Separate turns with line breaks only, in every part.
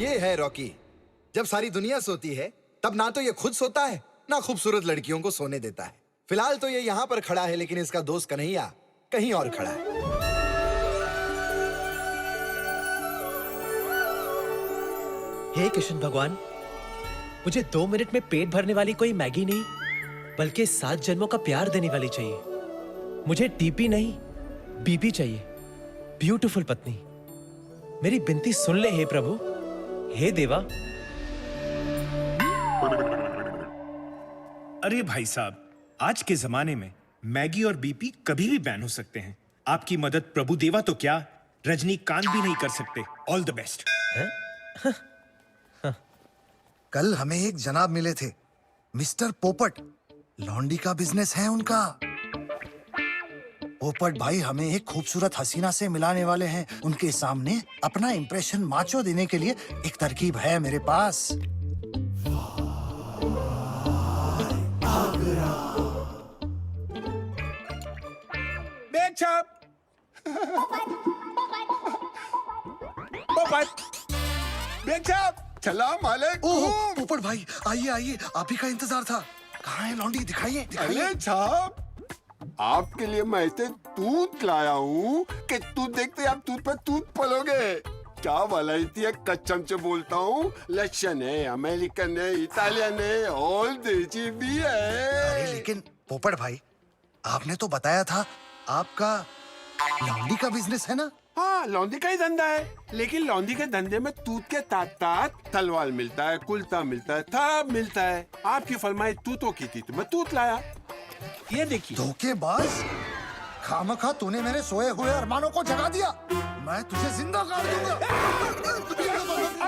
ये है रॉकी। जब सारी दुनिया सोती है तब ना तो ये खुद सोता है ना खूबसूरत लड़कियों को सोने देता है। फिलहाल तो ये यहाँ पर खड़ा है, लेकिन इसका दोस्त कन्हैया कहीं और खड़ा है।
हे कृष्ण भगवान, मुझे 2 मिनट में पेट भरने वाली कोई मैगी नहीं, बल्कि 7 जन्मों का प्यार देने वाली चाहिए। मुझे टीपी नहीं, बीपी चाहिए। ब्यूटीफुल पत्नी, मेरी विनती सुन ले हे प्रभु, हे देवा।
अरे भाई साहब, आज के जमाने में मैगी और बीपी कभी भी बैन हो सकते हैं। आपकी मदद प्रभु देवा तो क्या, रजनीकांत भी नहीं कर सकते। All the best.
कल हमें एक जनाब मिले थे, मिस्टर पोपट। लॉन्डी का बिजनेस है उनका। पोपट भाई हमें एक खूबसूरत हसीना से मिलाने वाले हैं। उनके सामने अपना इंप्रेशन माचो देने के लिए एक तरकीब है मेरे पास।
सलाम अलैकुम।
पोपट भाई आइए आइए, आप ही का इंतजार था। कहाँ है लॉन्डी? दिखाइए दिखाइए।
अरे साहब, आपके लिए मैं ऐसे दूध लाया हूँ कि दूध देखते आप दूध पर दूध पलोगे। क्या वैरायटी है, कसम से बोलता हूँ। लक्षण है, अमेरिकन है, इटालियन है, और देसी भी है।
अरे लेकिन पोपट भाई, आपने तो बताया था आपका लॉन्डी का बिजनेस है ना?
हाँ, लौंडी का ही धंधा है, लेकिन लौंडी के धंधे में तूत के तात तलवार मिलता है, कुल्ता मिलता है, सब मिलता है। आपकी फरमाइश तूतों की थी तो मैं तूत लाया। ये देखिए।
धोखेबाज, खामखा तूने मेरे सोए हुए अरमानों को जगा दिया। मैं तुझे जिंदा कर दूंगा।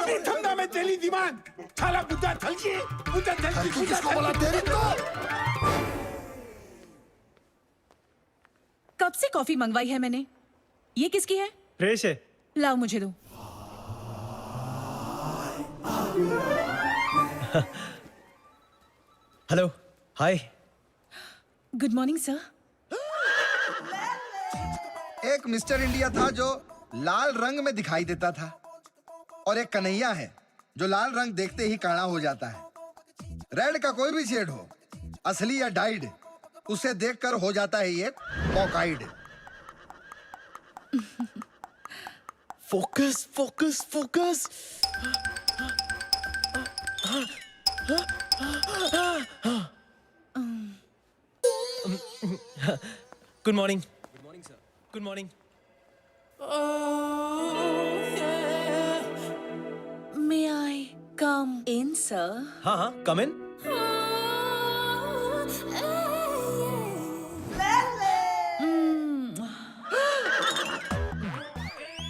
अभी धंधा में तेली दिमाग थाला पूजा थलकी
किसको बोला तेरी तो?
कब से कॉफी मंगवाई है मैंने। ये किसकी है?
फ्रेश है।
लाओ मुझे दो।
Hello, hi.
Good morning sir.
एक मिस्टर इंडिया था जो लाल रंग में दिखाई देता था, और एक कन्हैया है जो लाल रंग देखते ही काला हो जाता है। रेड का कोई भी शेड हो, असली या डाइड, उसे देखकर हो जाता है ये cockeyed.
Focus, focus, focus. Good morning. Good morning sir. Good morning.
May I come in sir?
हाँ हाँ, कम इन।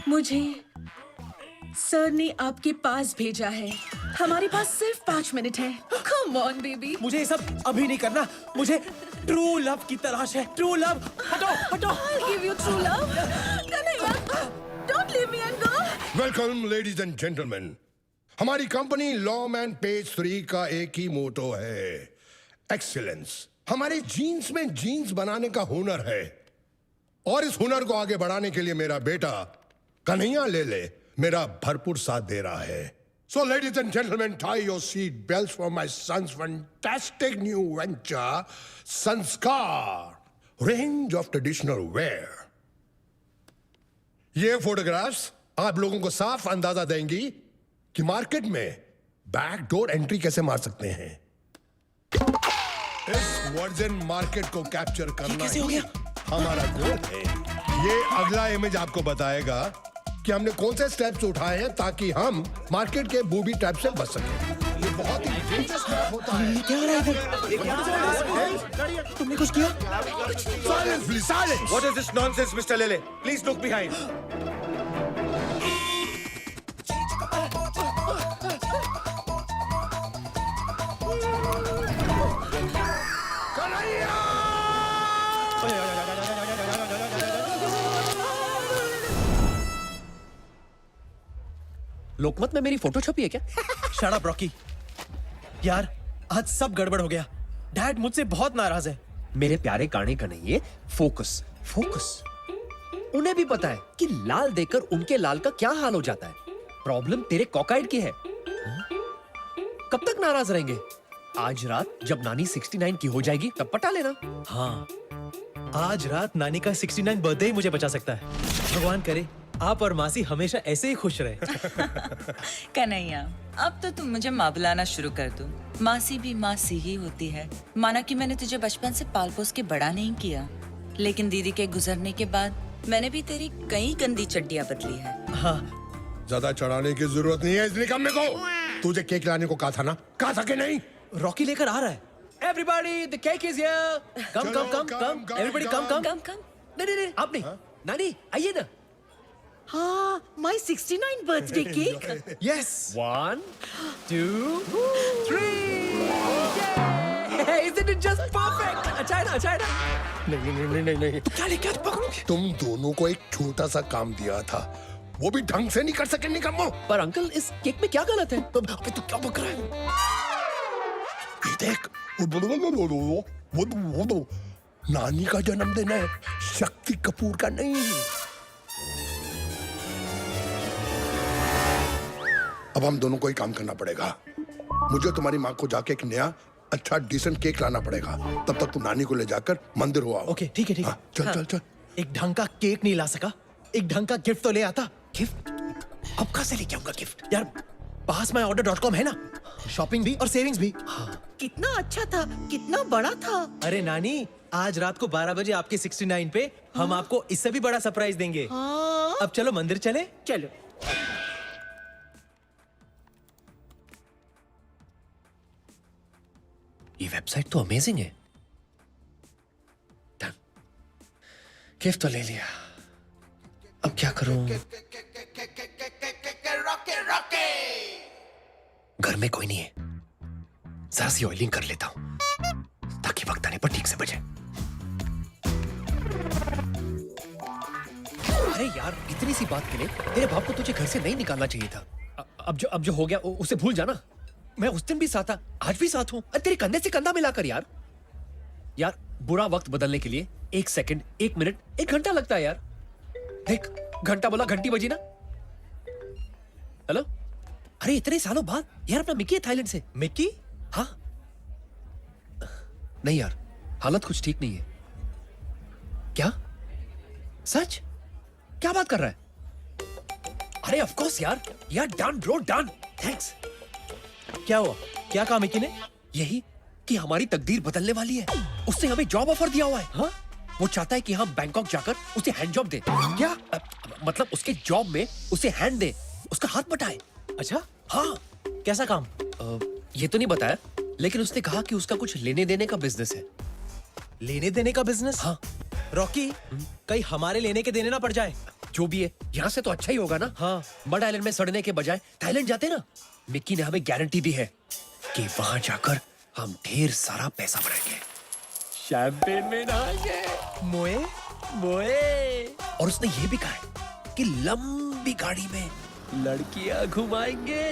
मुझे सर ने आपके पास भेजा है। हमारे पास सिर्फ 5 मिनट है। Come on baby.
मुझे ये सब अभी नहीं करना, मुझे ट्रू लव की तलाश है। True love. हटो हटो।
I'll give you true love. Kanhaiya, don't leave me and go.
Welcome ladies and gentleman. हमारी कंपनी लॉमैन पेज 3 का एक ही मोटो है, एक्सीलेंस। हमारे जीन्स में जीन्स बनाने का हुनर है, और इस हुनर को आगे बढ़ाने के लिए मेरा बेटा कन्हैया ले ले मेरा भरपूर साथ दे रहा है। So ladies and gentlemen, tie your seat belts for my son's fantastic new venture, Sanskar, range of traditional wear. ये फोटोग्राफ्स आप लोगों को साफ अंदाजा देंगी कि मार्केट में बैक डोर एंट्री कैसे मार सकते हैं। इस वर्जिन मार्केट को कैप्चर करना
कैसे हो
ही
गया?
हमारा गोल है। ये अगला इमेज आपको बताएगा कि हमने कौन से स्टेप्स उठाए हैं ताकि हम मार्केट के बूबी ट्रैप से बच सकें। ये बहुत ही डेंजरस ट्रैप होता है।
क्या हो रहा है? तुमने कुछ किया?
Silence, please, silence.
What is this nonsense, Mr. Lele? Please look behind.
लोकमत में मेरी फोटो छपी है क्या? Shut up Rocky. यार, आज सब गड़बड़ हो गया। डैड मुझसे बहुत नाराज है।
मेरे प्यारे काने का नहीं है, फोकस फोकस। उन्हें भी पता है कि लाल देखकर उनके लाल का क्या हाल हो जाता है। प्रॉब्लम तेरे कॉकाइड की है। कब तक नाराज रहेंगे? आज रात जब नानी 69 की हो जाएगी तब पटा लेना।
हाँ, आज रात नानी का 69 बर्थडे ही मुझे बचा सकता है। भगवान करे आप और मासी हमेशा ऐसे ही खुश रहे।
कन्हैया, अब तो तुम मुझे माँ बुलाना शुरू कर दो। मासी भी मासी ही होती है। माना कि मैंने तुझे बचपन से पाल पोस के बड़ा नहीं किया, लेकिन दीदी के गुजरने के बाद मैंने भी तेरी कई गंदी चड्डियाँ बदली है।
हाँ,
ज्यादा चढ़ाने की जरूरत नहीं है इस निकम्मे को। तुझे केक लाने को कहा था ना, कहा था कि नहीं?
रॉकी लेकर आ रहा है। Everybody, the cake is here. Come,
चलो,
come, come,
come,
come. Everybody, come, come.
कम कम।
नहीं, आप नहीं। नानी, आइए ना।
हाँ, my 69 birthday cake.
Yes.
1
2 3 Yay! Isn't it just perfect? अच्छा है ना, अच्छा है ना?
नहीं।
तो क्या लेके आज पकड़ोगे?
तुम दोनों को एक छोटा सा काम दिया था, वो भी ढंग से नहीं कर सके निकम्मो।
पर अंकल, इस केक में क्या गलत है?
अबे तू क्या बक रहा है?
ये देख, वो नानी का जन्मदिन है, शक्ति कपूर का नहीं। अब हम दोनों को ही काम करना पड़ेगा। मुझे तुम्हारी माँ को जाके एक नया अच्छा डिसेंट केक लाना पड़ेगा। तब तक तुम नानी को ले जाकर मंदिर हो आओ।
ओके, ठीक है, ठीक है।
हाँ, चल।
एक ढंग का केक नहीं ला सका, एक ढंग का गिफ्ट तो ले आता। गिफ्ट? अब कहाँ से लेके आऊंगा गिफ्ट? यार, पास में order.com है ना, शॉपिंग भी और सेविंग्स भी।
कितना अच्छा था, कितना बड़ा था।
अरे नानी, आज रात को 12 बजे आपके 69 पे हम आपको इससे भी बड़ा सरप्राइज देंगे।
हाँ।
अब चलो मंदिर चले।
चलो।
ये वेबसाइट तो अमेजिंग है। डन, गिफ्ट तो ले लिया, अब क्या करूं? घर में कोई नहीं है, जरा सी ऑयलिंग कर लेता हूं ताकि वक्त आने पर ठीक से बजे। अरे यार, इतनी सी बात के लिए तेरे बाप को तुझे घर से नहीं निकालना चाहिए था। अब जो हो गया उसे भूल जाना। मैं उस दिन भी साथ था, आज भी साथ हूं। तेरे कंधे से कंधा मिलाकर यार। यार बुरा वक्त बदलने के लिए 1 सेकंड, 1 मिनट, 1 घंटा लगता है यार। देख, घंटा बोला, घंटी बजी ना। हेलो, अरे इतने सालों बाद यार, अपना मिक्की है थाईलैंड से।
मिक्की?
हाँ। नहीं यार, हालत कुछ ठीक नहीं है। क्या? सच? क्या बात कर रहा है? अरे ऑफ कोर्स यार, डन ब्रो, डन, थैंक्स।
क्या हुआ? क्या कहा मिक्की ने?
यही कि हमारी तकदीर बदलने वाली है। उसने हमें जॉब ऑफर दिया हुआ है।
हाँ?
वो चाहता है कि हम बैंकॉक जाकर उसे हैंड जॉब दे। क्या? मतलब उसके जॉब में उसे हैंड दे, उसका हाथ बटाए।
अच्छा,
हाँ।
कैसा काम?
ये तो नहीं बताया, लेकिन उसने कहा कि उसका कुछ लेने देने का बिजनेस है।
लेने देने का बिजनेस?
हाँ।
रॉकी, कहीं हमारे लेने के देने ना पड़ जाए।
जो भी है, यहाँ से तो अच्छा ही होगा ना।
हाँ।
मड आइलैंड में सड़ने के बजाय थाईलैंड जाते ना। मिक्की ने हमें गारंटी दी है कि वहां जाकर हम ढेर सारा पैसा बनाएंगे, शैंपेन में नहाएंगे,
मोए
मोए। और उसने ये भी कहा है कि लंबी गाड़ी में लड़कियां घुमाएंगे।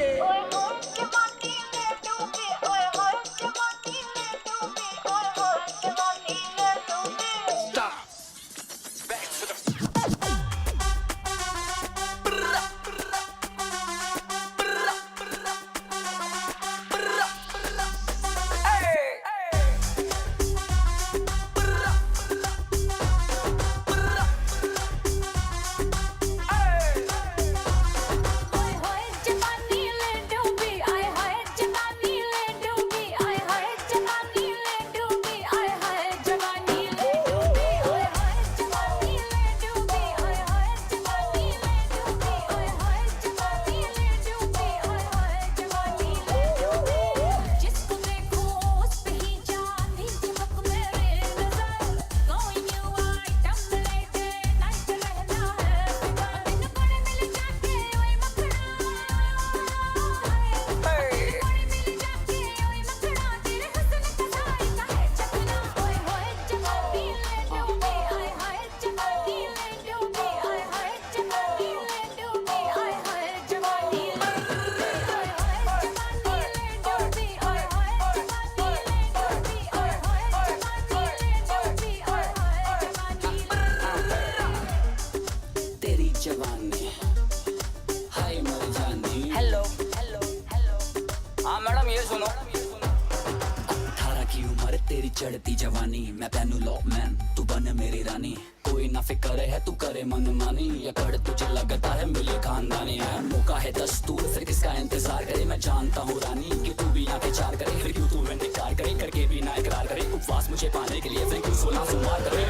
चढ़ती जवानी मैं पहनू लॉकमैन, तू बन मेरी रानी। कोई ना फिक्र है तू करे मनमानी, ये कर तुझे लगता है मिले खानदानी है। मौका है दस्तूर, फिर किसका इंतजार करे। मैं जानता हूँ रानी कि तू भी आके चार करे, फिर क्यों तू इनकार करे, करके भी ना इकरार करे। उपवास मुझे पाने के लिए फिर क्यों 16 सोमवार करे।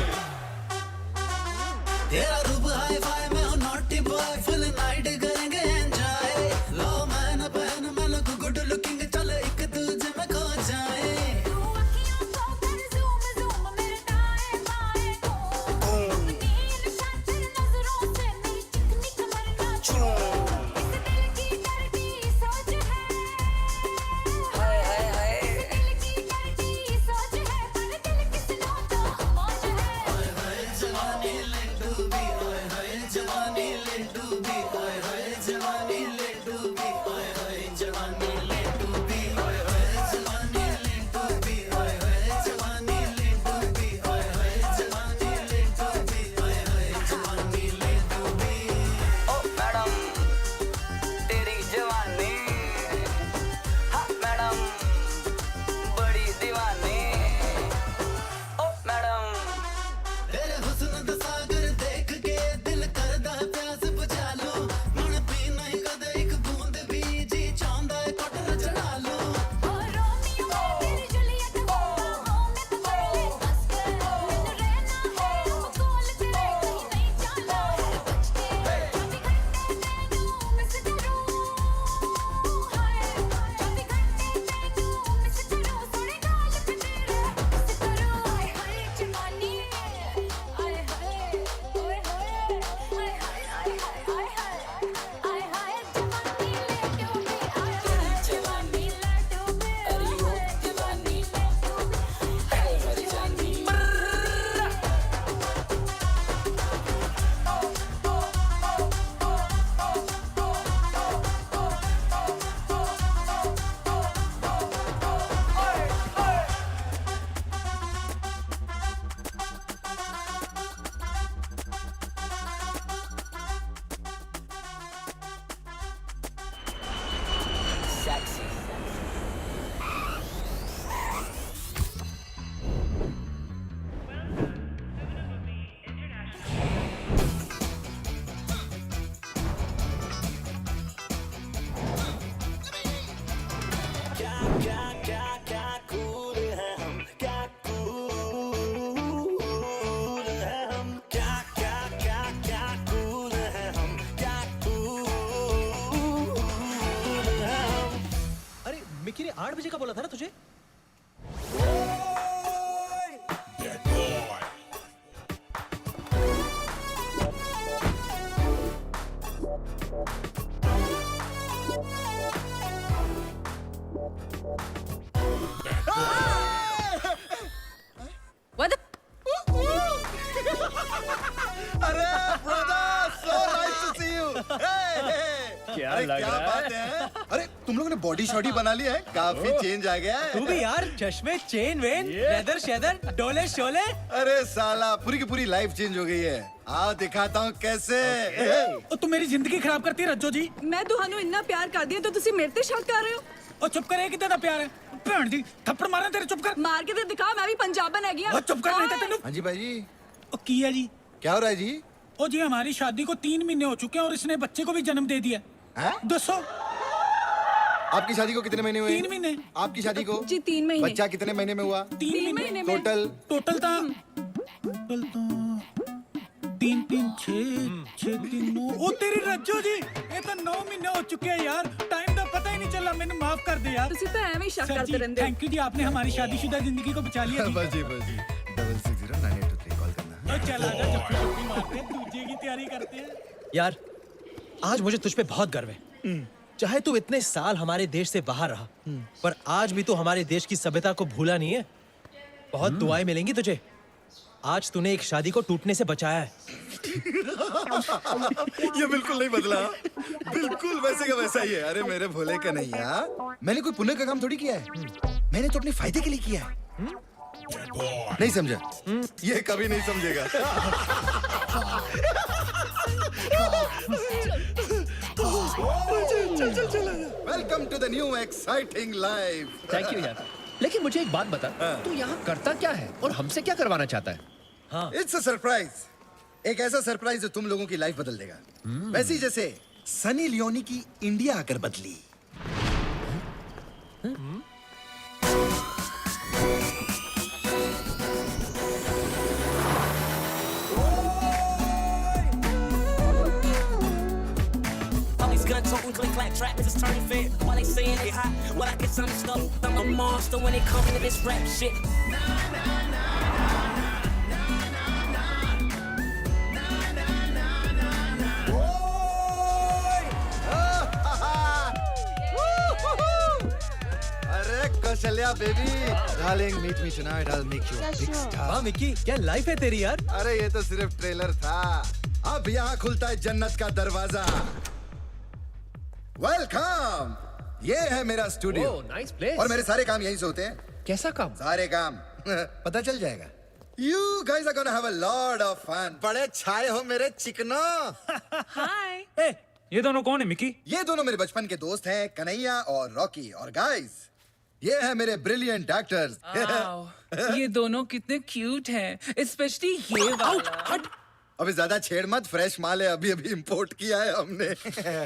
तेरा रूप हाई फाई में हूँ नॉटी बॉय, फुल नाइट करेंगे एंजॉय। लो मैन पहन मैं लुक गुड लुकिंग, चल एक दूजे में खो जाए। जवानी ले डूबी, ओए होए जवानी ले डूबी, ओए होए
मिक्की ने 8 बजे का बोला था ना तुझे?
What the?
अरे brother, so nice to see you.
क्या
अरे
लग
क्या
रहा
बात है? अरे तुम लोगों ने बॉडी शॉडी बना ली है, काफी चेंज आ गया
तू
है।
भी यार, चश्मे, चेन वेन, लेदर शेदर, डोले शोले।
अरे साला पूरी की पूरी लाइफ चेंज हो गई है। आओ दिखाता हूँ कैसे।
तुम मेरी जिंदगी खराब करती है रज्जो जी।
मैं ਤੁਹਾਨੂੰ ਇੰਨਾ ਪਿਆਰ ਕਰਦੀ ਹਾਂ ਤਾਂ ਤੁਸੀਂ ਮੇਰੇ ਤੇ ਸ਼ੱਕ ਕਰ ਰਹੇ ਹੋ?
ਉਹ ਚੁੱਪ ਕਰ, ਇਹ ਕਿੱਦਾਂ ਦਾ ਪਿਆਰ ਹੈ? ਭੈਣ ਦੀ ਥੱਪੜ ਮਾਰਾਂ ਤੇਰੇ, ਚੁੱਪ ਕਰ।
ਮਾਰ ਕੇ ਤੇ ਦਿਖਾ, ਮੈਂ ਵੀ ਪੰਜਾਬਣ ਹੈਗੀ ਆ।
ਉਹ ਚੁੱਪ ਕਰ, ਨਹੀਂ ਤਾਂ ਤੈਨੂੰ।
हाँ जी भाई जी,
ਉਹ ਕੀ ਹੈ ਜੀ?
क्या हो रहा है जी?
ओ जी, हमारी शादी को 3 महीने हो चुके हैं और इसने बच्चे को भी जन्म दे दिया।
हैं?
दसो।
आपकी शादी को कितने महीने हुए?
3 महीने।
आपकी शादी को?
जी 3 महीने।
बच्चा कितने महीने में हुआ?
3
महीने में।
टोटल?
टोटल था 3 3 6 3 9। ओ तेरी रज्जो जी, ये तो 9 महीने हो चुके हैं यार। टाइम का पता ही नहीं चला। मैंने माफ कर दे यार।
ਤੁਸੀਂ ਤਾਂ ਐਵੇਂ ਹੀ ਸ਼ੱਕ
सर
ਕਰਦੇ
जी,
ਰਹਿੰਦੇ ਹੋ।
थैंक यू जी, आपने हमारी शादीशुदा जिंदगी को बचा लिया जी।
बस जी 660982 कॉल करना।
ओ चल आजा, चप्पी चप्पी मारते हैं, दूजे की तैयारी करते हैं।
यार, आज मुझे तुझ पे बहुत गर्व है। चाहे तू इतने साल हमारे देश से बाहर रहा, पर आज भी तू हमारे देश की सभ्यता को भूला नहीं है। बहुत दुआएं मिलेंगी तुझे। आज तूने एक शादी को टूटने से बचाया है।
ये बिल्कुल नहीं बदला, बिल्कुल वैसे का वैसा ही है। अरे मेरे भोले का नहीं यार, मैंने कोई पुण्य का काम थोड़ी किया है। मैंने तो अपने फायदे के लिए किया है। नहीं समझा? ये कभी नहीं समझेगा। Welcome to the new exciting life.
Thank you यार। लेकिन मुझे एक बात बता, तू यहाँ करता क्या है और हमसे क्या करवाना चाहता है?
इट्स अ सरप्राइज, एक ऐसा सरप्राइज जो तुम लोगों की लाइफ बदल देगा। वैसे ही जैसे सनी लियोनी की इंडिया आकर बदली।
All these gun toting click clack trappers is turning fair. While they saying they hot, well I guess I'm stuck. I'm a monster when it comes to this rap shit.
अरे Kaushalya baby, darling meet me tonight, I will make you a big star.
वाह Mickey, क्या life है तेरी यार।
अरे ये तो सिर्फ ट्रेलर था, अब यहाँ खुलता है जन्नत का दरवाजा। वेलकम, ये है मेरा स्टूडियो।
ओह, नाइस प्लेस।
और मेरे सारे काम यहीं से होते हैं।
कैसा काम?
सारे काम पता चल जाएगा। You guys are gonna have a lot of fun। बड़े छाए हो मेरे चिकनो।
हाय।
ए, ये दोनों कौन है मिकी?
ये दोनों मेरे बचपन के दोस्त हैं, कन्हैया और रॉकी। और गाइस, ये है मेरे ब्रिलियंट एक्टर्स।
ये दोनों कितने क्यूट हैं, स्पेशली ये वाला।
अभी ज्यादा छेड़ मत, फ्रेश माल है, अभी अभी इंपोर्ट किया है हमने।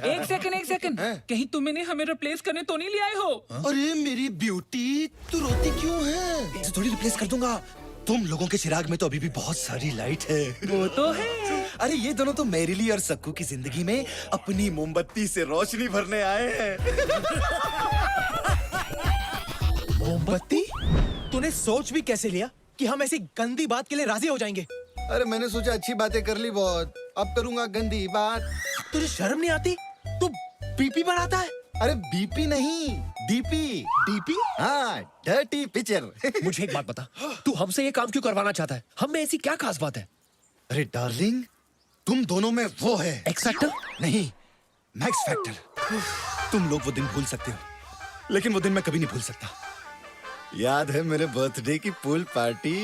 एक सेकंड, कहीं तुम इन्हें हमें रिप्लेस करने तो नहीं ले आए हो?
अरे मेरी ब्यूटी, तू रोती क्यों है? इसे थोड़ी रिप्लेस कर दूंगा। तुम लोगों के चिराग में तो अभी भी बहुत सारी लाइट है।
वो तो है।
अरे ये दोनों तो मेरिली और सक्कू की जिंदगी में अपनी मोमबत्ती से रोशनी भरने आए हैं।
मोमबत्ती? तूने सोच भी कैसे लिया कि हम ऐसी गंदी बात के लिए राजी हो जाएंगे?
अरे मैंने सोचा अच्छी बातें कर ली बहुत, अब करूंगा गंदी बात।
तुझे शर्म नहीं आती? तू बीपी बनाता है?
अरे बीपी नहीं, डीपी।
डीपी?
हाँ, डर्टी पिक्चर।
मुझे एक बात बता, तू हमसे ये काम क्यों करवाना चाहता है? हम में ऐसी क्या खास बात है?
अरे डार्लिंग, तुम दोनों में वो है
एक्स फैक्टर?
नहीं, मैक्स फैक्टर। तुम लोग वो दिन भूल सकते हो, लेकिन वो दिन मैं कभी नहीं भूल सकता। याद है मेरे बर्थडे की पूल पार्टी?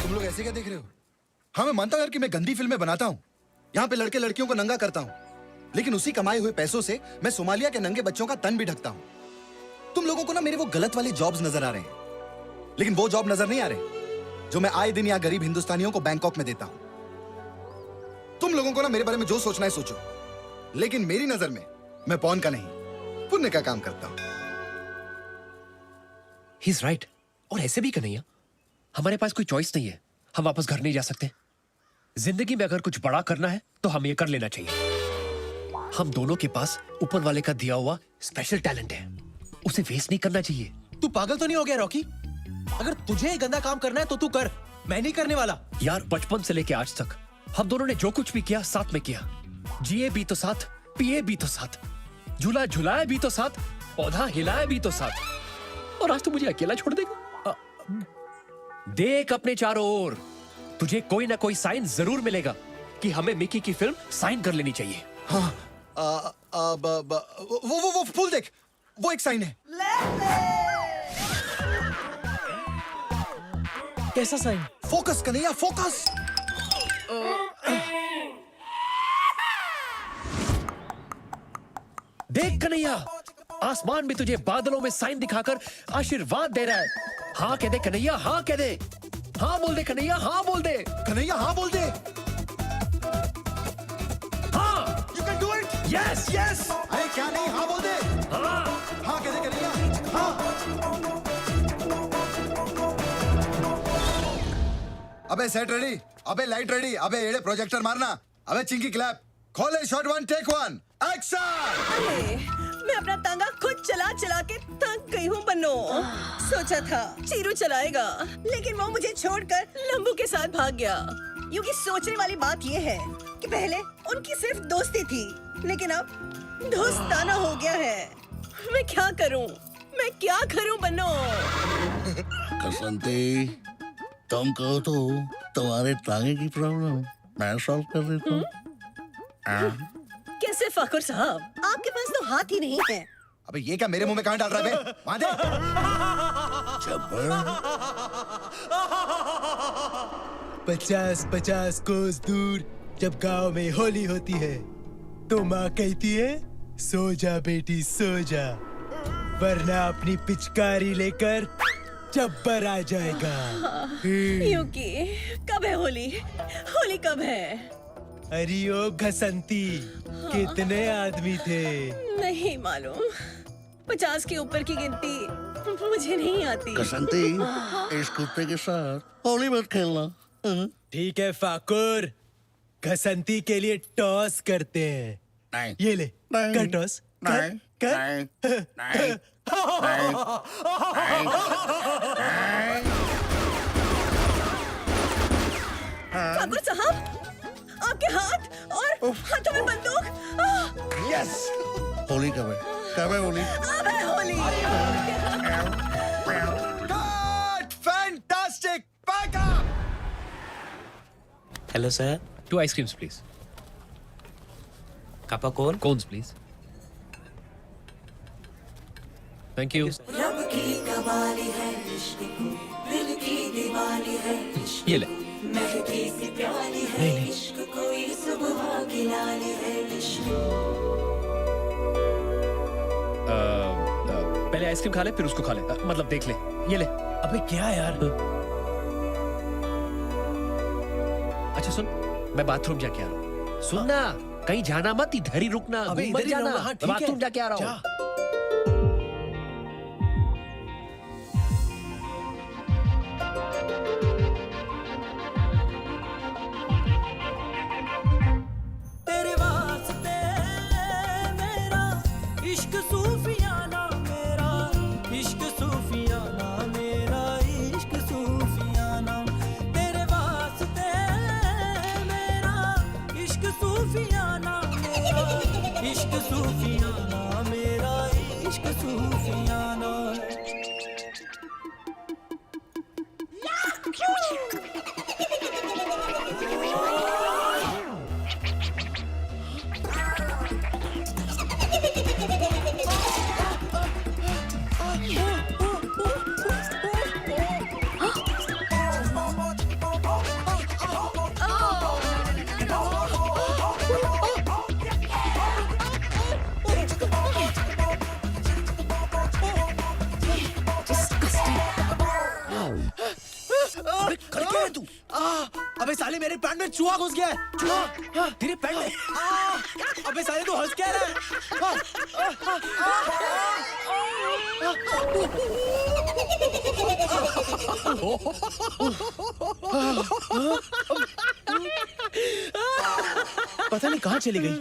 तुम लोग ऐसे क्या देख रहे हो? हाँ, मैं मानता यार कि मैं गंदी फिल्में बनाता हूँ, यहाँ पे लड़के लड़कियों को नंगा करता हूँ, लेकिन उसी कमाए हुए पैसों से मैं सोमालिया के नंगे बच्चों का तन भी ढकता हूँ। तुम लोगों को ना मेरे वो गलत वाले जॉब्स नजर आ रहे हैं, लेकिन वो जॉब नजर नहीं आ रहे जो मैं आए दिन यहाँ गरीब हिंदुस्तानियों को बैंकॉक में देता हूँ। तुम लोगों को ना मेरे बारे में जो सोचना है सोचो, लेकिन मेरी नजर में मैं पौन का नहीं, पुण्य का काम करता हूँ।
He's right। और ऐसे भी कन्हैया, हमारे पास कोई चॉइस नहीं है। हम वापस घर नहीं जा सकते। जिंदगी में अगर कुछ बड़ा करना है तो हम ये कर लेना चाहिए। हम दोनों के पास ऊपर वाले का दिया हुआ स्पेशल टैलेंट है, उसे वेस्ट नहीं करना चाहिए।
तू पागल तो नहीं हो गया रॉकी? अगर तुझे गंदा काम करना है तो तू कर, मैं नहीं करने वाला।
यार बचपन से लेके आज तक हम दोनों ने जो कुछ भी किया साथ में किया। जिए भी तो साथ, पिए भी तो साथ, झूला झुलाया भी तो साथ, पौधा हिलाया भी तो साथ। और आज तू मुझे अकेला छोड़ देगा? देख अपने चारों ओर, तुझे कोई ना कोई साइन जरूर मिलेगा कि हमें मिकी की फिल्म साइन कर लेनी चाहिए।
हाँ, वो फूल देख, वो एक साइन है।
कैसा साइन?
Focus Kanhaiya, focus.
देख कन्हैया, आसमान भी तुझे बादलों में साइन दिखाकर आशीर्वाद दे रहा है। हाँ कह दे कन्हैया, हाँ कह दे, हाँ बोल दे कन्हैया, हाँ बोल दे
कन्हैया, हाँ बोल दे।
हाँ,
You can do it.
Yes yes.
अरे क्या नहीं, हाँ बोल दे।
हाँ
हाँ कह दे कन्हैया, हाँ। अबे सेट रेडी, अबे लाइट रेडी, अबे एड़े प्रोजेक्टर मारना, अबे चिंकी क्लैप, खोले शॉट 1 टेक 1 एक्शन।
मैं अपना तांगा खुद चला चला के थक गई हूँ बन्नो। सोचा था चीरू चलाएगा, लेकिन वो मुझे छोड़कर लंबू के साथ भाग गया।
क्योंकि सोचने वाली बात ये है कि पहले उनकी सिर्फ दोस्ती थी, लेकिन अब दोस्ताना हो गया है।
मैं क्या करूँ, मैं क्या करूँ बन्नो?
कसंती, तुम कहो तो तुम्हारे टांगे की प्रॉब्लम मैं सॉल्व कर देता हूँ।
कैसे फाकुर साहब?
आपके पास तो हाथ ही नहीं है।
अबे ये क्या मेरे मुंह में कहाँ डाल रहा है बे? वहाँ दे।
50-50 कोस दूर जब गांव में होली होती है तो माँ कहती है सो जा बेटी सो जा, वरना अपनी पिचकारी लेकर चब्बर आ जाएगा।
यूकी, कब है होली? होली कब है?
अरे ओ घसंती, कितने आदमी थे?
नहीं मालूम, 50 के ऊपर की गिनती मुझे नहीं आती।
कसंती, इस कुत्ते के साथ होली मत खेलना।
ठीक है फाकुर, घसंती के लिए टॉस करते हैं।
नहीं,
ये ले,
नहीं,
कर टॉस,
नहीं,
कर,
नहीं,
कर।
नहीं,
फाकुर साहब, आपके हाथ और हाथों में बंदूक।
यस, होली कब है? कब है होली?
अब है Holi.
Cut! Fantastic! Back up!
Hello sir,
2 ice creams please.
कापा कौन?
Cones please. Thank you.
रब की कवाली है इश्क को, दिल की दीवानी है इश्क,
ये ले।
महकी सी प्याली है इश्क, कोई सुबह की लाली है इश्क।
पहले आइसक्रीम खा ले फिर उसको खा ले, मतलब देख ले। ये ले।
अबे क्या यार?
अच्छा सुन, मैं बाथरूम जाके आ रहा हूँ। सुनना, कहीं जाना मत, इधर ही रुकना,
अबे
घूम मत
इधर ही
जाना।
रहूंगा, हाँ, ठीक है।
बाथरूम जाके आ रहा हूँ।
जा।
तेरे वास्ते मेरा इश्क सूफियाना, मेरा इश्क सूफियाना, मेरा इश्क सूफियाना। तेरे वास्ते मेरा इश्क सूफियाना, मेरा इश्क सूफियाना, मेरा इश्क सूफियाना।
अबे कर क्या है तू? अबे साले मेरे पैंट में चूहा घुस गया है। चूहा तेरे पैंट में। अबे साले तू हंस क्या रहा है? पता नहीं कहाँ चली गई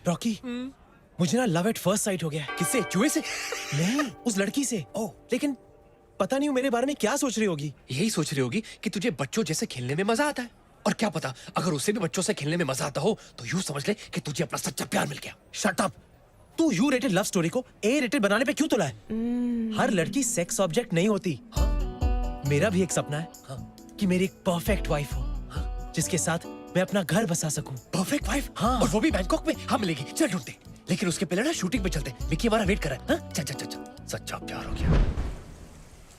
रॉकी। मुझे ना लव एट फर्स्ट साइट हो गया।
किससे? चूहे से?
नहीं, उस लड़की से। ओह, लेकिन पता नहीं वो मेरे बारे में क्या सोच रही होगी।
यही सोच रही होगी कि तुझे बच्चों जैसे खेलने में मजा आता है। और क्या पता, अगर उसे भी बच्चों से खेलने में मजा आता हो तो यूं समझ ले कि तुझे अपना सच्चा प्यार मिल गया।
Shut up. तू यू रेटेड लव स्टोरी को ए रेटेड बनाने पे क्यों तुला है? हर लड़की सेक्स ऑब्जेक्ट नहीं होती। मेरा भी एक सपना है कि मेरी एक परफेक्ट वाइफ हो जिसके साथ मैं अपना घर बसा सकूं।
Perfect wife?
हाँ।
और वो भी बैंकॉक में? हाँ मिलेगी, चल ढूंढते। लेकिन उसके पहले ना शूटिंग पे चलते हैं। विक्की हमारा वेट कर रहा है। हाँ? चल चल चल चल। सच्चा प्यार हो गया।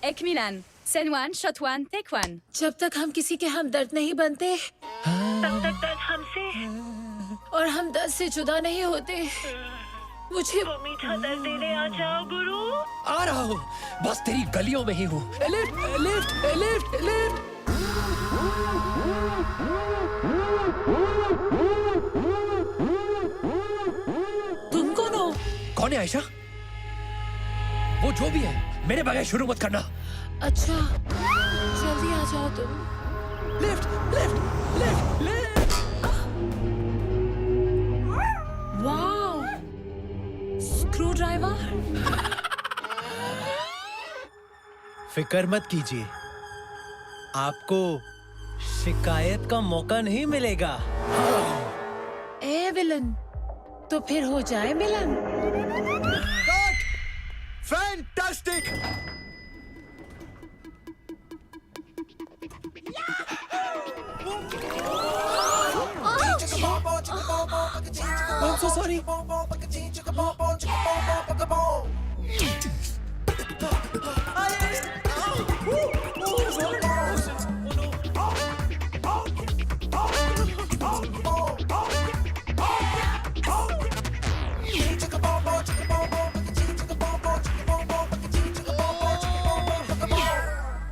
एक मिलन, scene one, shot one, take one.
जब तक हम किसी के हमदर्द नहीं बनते तब तक दर्द हमसे और हम दर्द से जुदा नहीं होते। मुझे वो मीठा दर्द देने आ जाओ गुरु।
आ रहा हूँ, बस तेरी गलियों में ही हूँ। Lift lift lift lift.
तुम कौन हो?
कौन है आयशा? वो जो भी है, मेरे बगैर शुरू मत करना।
अच्छा, जल्दी आ जाओ तुम।
Lift lift lift lift.
Wow, screw driver.
फिक्र मत कीजिए, आपको शिकायत का मौका नहीं मिलेगा।
ए विलन, तो फिर हो जाए मिलन।
Fantastic.
I'm so sorry.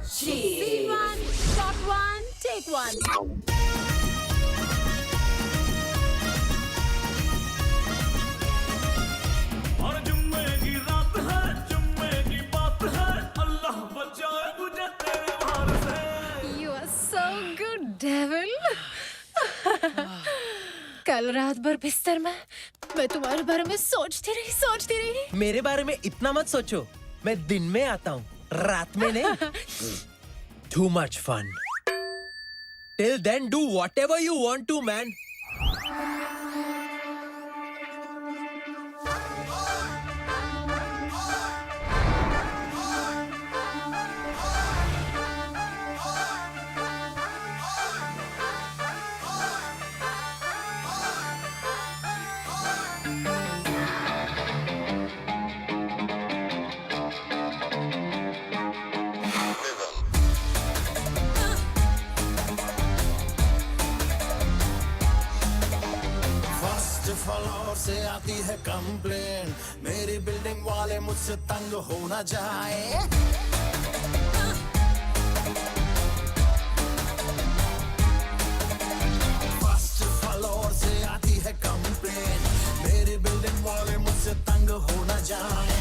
Scene one, shot one, take one. You are so good, devil.
कल रात भर बिस्तर में मैं तुम्हारे बारे में सोचती रही।
मेरे बारे में इतना मत सोचो, मैं दिन में आता हूँ, रात में नहीं। Too much fun. Till then, do whatever you want to, man.
Floor से आती है कंप्लेन, मेरी बिल्डिंग वाले मुझसे तंग हो न जाए। फर्स्ट फ्लोर से आती है कंप्लेन, मेरी बिल्डिंग वाले मुझसे तंग हो न जाए।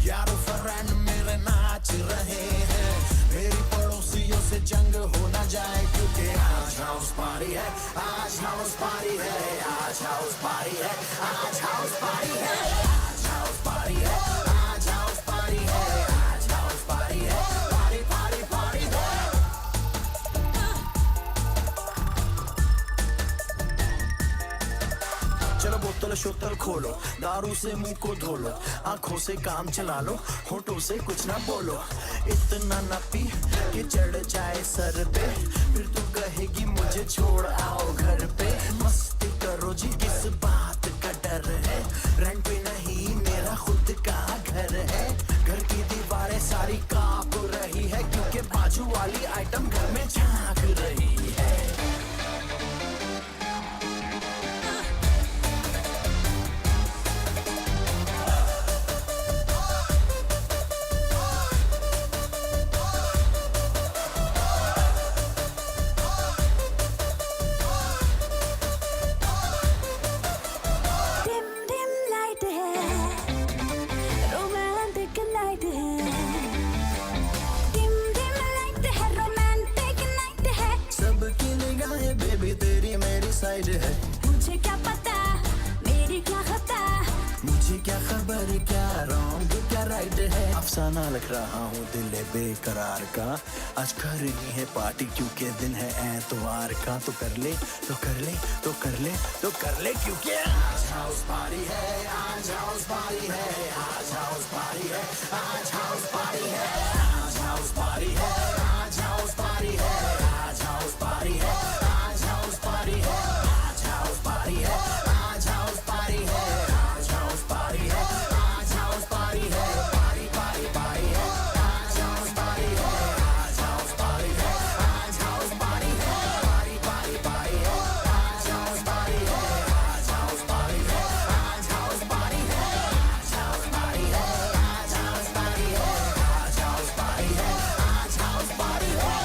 यार फ्रेंड मेरे नाच रहे हैं, मेरी पड़ोसियों से जंग हो न जाए, क्योंकि आज हाउस पार्टी है, आज हाउस पार्टी है, आज हाउस पार्टी है, आज हाउस पार्टी है, आज हाउस पार्टी है, आज हाउस पार्टी है, आज हाउस पार्टी है, पार्टी पार्टी पार्टी है। चलो बोतल शोतल खोलो, दारू से मुंह को धो लो, आंखों से काम चला लो, होठों से कुछ ना बोलो। इतना ना पी कि चढ़ जाए सर पे, फिर तू कहेगी मुझे छोड़ आओ घर पे। मस्ती करो जी, किस बात का डर है, रेंट पे नहीं मेरा खुद का घर है। घर की दीवारें सारी कांप रही है, क्योंकि बाजू वाली आइटम घर में झांक रही है। साइड है।
मुझे क्या पता मेरी क्या खता,
मुझे क्या खबर क्या रॉन्ग क्या राइट है। अफसाना लग रहा हूँ दिल है बेकरार का, आज करनी है पार्टी क्योंकि दिन है एतवार का। तो कर ले तो कर ले तो कर ले तो कर ले क्योंकि आज हाउस पार्टी है, आज हाउस पार्टी है, आज हाउस पार्टी है, आज हाउस पार्टी है, आज हाउस पार्टी है, आज हाउस पार्टी है, आज हाउस पार्टी है, आज हाउस पार्टी है, आज हाउस पार्टी है, आज हाउस पार्टी है, आज हाउस पार्टी है, आज हाउस पार्टी है, पार्टी पार्टी पार्टी है, आज हाउस पार्टी है, आज हाउस पार्टी है, आज हाउस पार्टी है, पार्टी पार्टी पार्टी है, आज हाउस पार्टी है, आज हाउस पार्टी है, आज हाउस पार्टी है, आज हाउस पार्टी है, आज हाउस पार्टी है, आज हाउस पार्टी है, आज हाउस पार्टी है।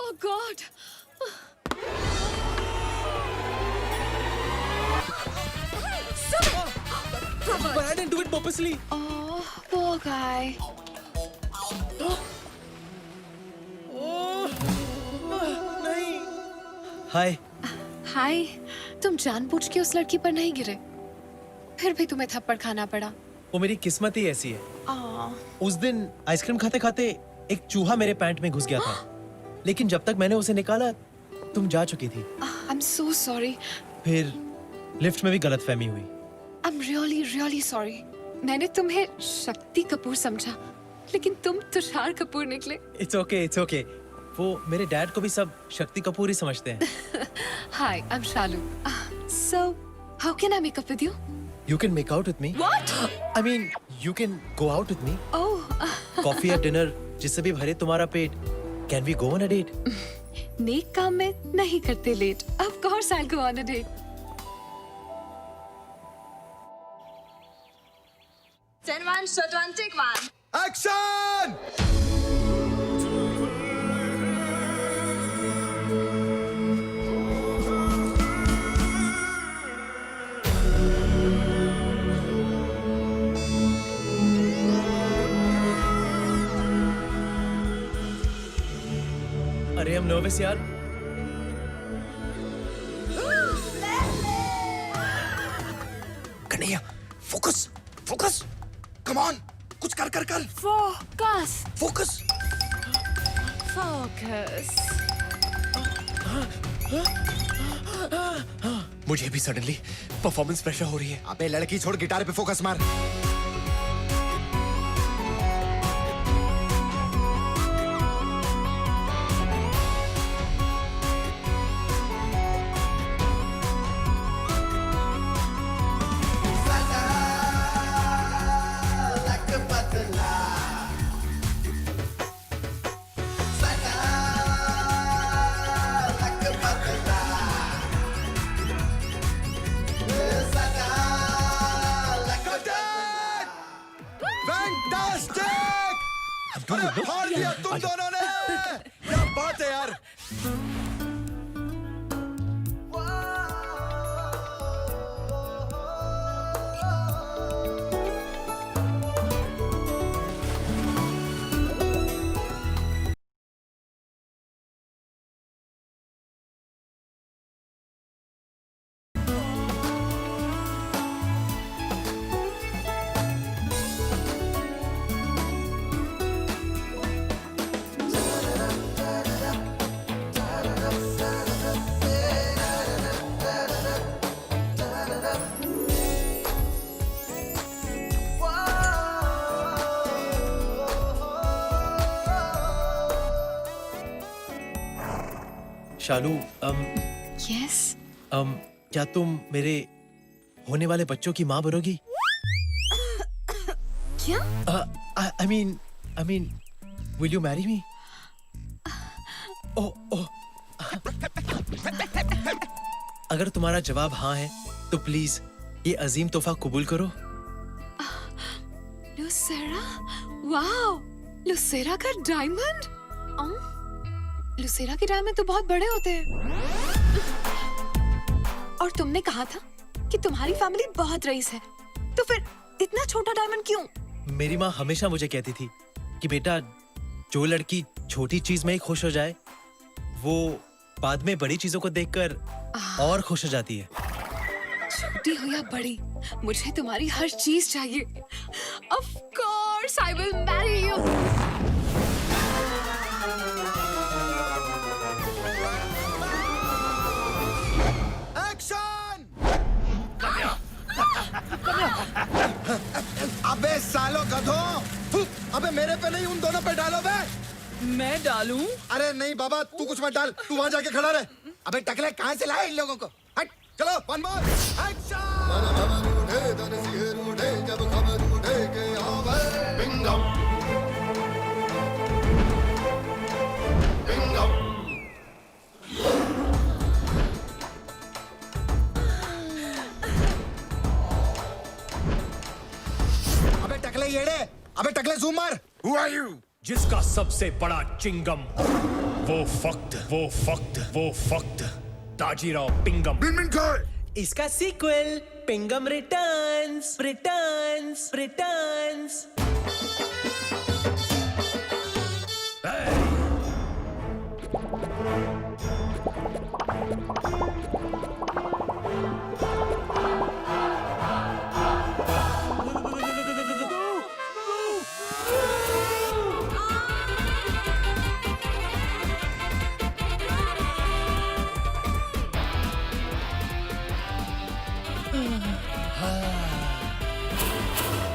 Oh God!
But I didn't do it purposely.
Oh, poor guy.
हाय।
हाय, तुम जानबूझ के उस लड़की पर नहीं गिरे, फिर भी तुम्हें थप्पड़ खाना पड़ा।
वो मेरी किस्मत ही ऐसी है।
आह,
उस दिन आइसक्रीम खाते खाते एक चूहा मेरे पैंट में घुस गया था, लेकिन जब तक मैंने उसे निकाला तुम जा चुकी थी।
I'm so sorry.
फिर लिफ्ट में भी गलतफहमी हुई।
I'm really, really sorry. मैंने तुम्हें शक्ति कपूर समझा, लेकिन तुम तुषार कपूर निकले।
It's okay, it's okay. वो मेरे डैड को भी सब शक्ति कपूर ही समझते हैं।
Hi, I'm Shalu. So, how can I make up with you?
You can make out with me.
What?
I mean, you can go out with me.
Oh,
Coffee या dinner, जिससे भी भरे तुम्हारा पेट। Can we go on a date?
नेक काम में नहीं करते late. Of course, I'll go on a date.
Send one, shot one, take one.
Action!
अरे हम नर्वस यार।
Kanhaiya, focus, focus, come on, कुछ कर कर कर,
Focus.
फोकस।
Focus.
मुझे भी सडनली परफॉर्मेंस प्रेशर हो रही है।
अबे लड़की छोड़, गिटार पे फोकस मार। फाड़ दिया तुम दोनों ने। क्या बात है यार।
शालू
यस
क्या तुम मेरे होने वाले बच्चों की माँ बनोगी?
क्या?
I mean, will you marry me? Oh. अगर तुम्हारा जवाब हाँ है, तो प्लीज ये अजीम तोहफा कबूल करो।
लुसेरा, वाओ, लुसेरा का डायमंड। लुसेरा के डायमंड तो बहुत बड़े होते हैं। और तुमने कहा था कि तुम्हारी फैमिली बहुत रईस है, तो फिर इतना छोटा डायमंड क्यों?
मेरी माँ हमेशा मुझे कहती थी कि बेटा, जो लड़की छोटी चीज में ही खुश हो जाए, वो बाद में बड़ी चीजों को देखकर और खुश हो जाती है।
छोटी हो या बड़ी, मुझे तुम्हारी हर चीज चाहिए। Of course, I will marry you.
Action! अबे सालो गधों! अबे मेरे पे नहीं, उन दोनों पे डालो बे!
मैं डालूं?
अरे नहीं बाबा, तू कुछ मत डाल, तू वहां जाके खड़ा रहे। अबे टकले कहाँ से लाए इन लोगों को? हट, चलो वन मोर अबे टकले येड़े, अबे टकले जूम मार।
Who are you? जिसका सबसे बड़ा चिंगम वो फक्त ताजीराव पिंगम।
इसका सीक्वल पिंगम रिटर्न्स।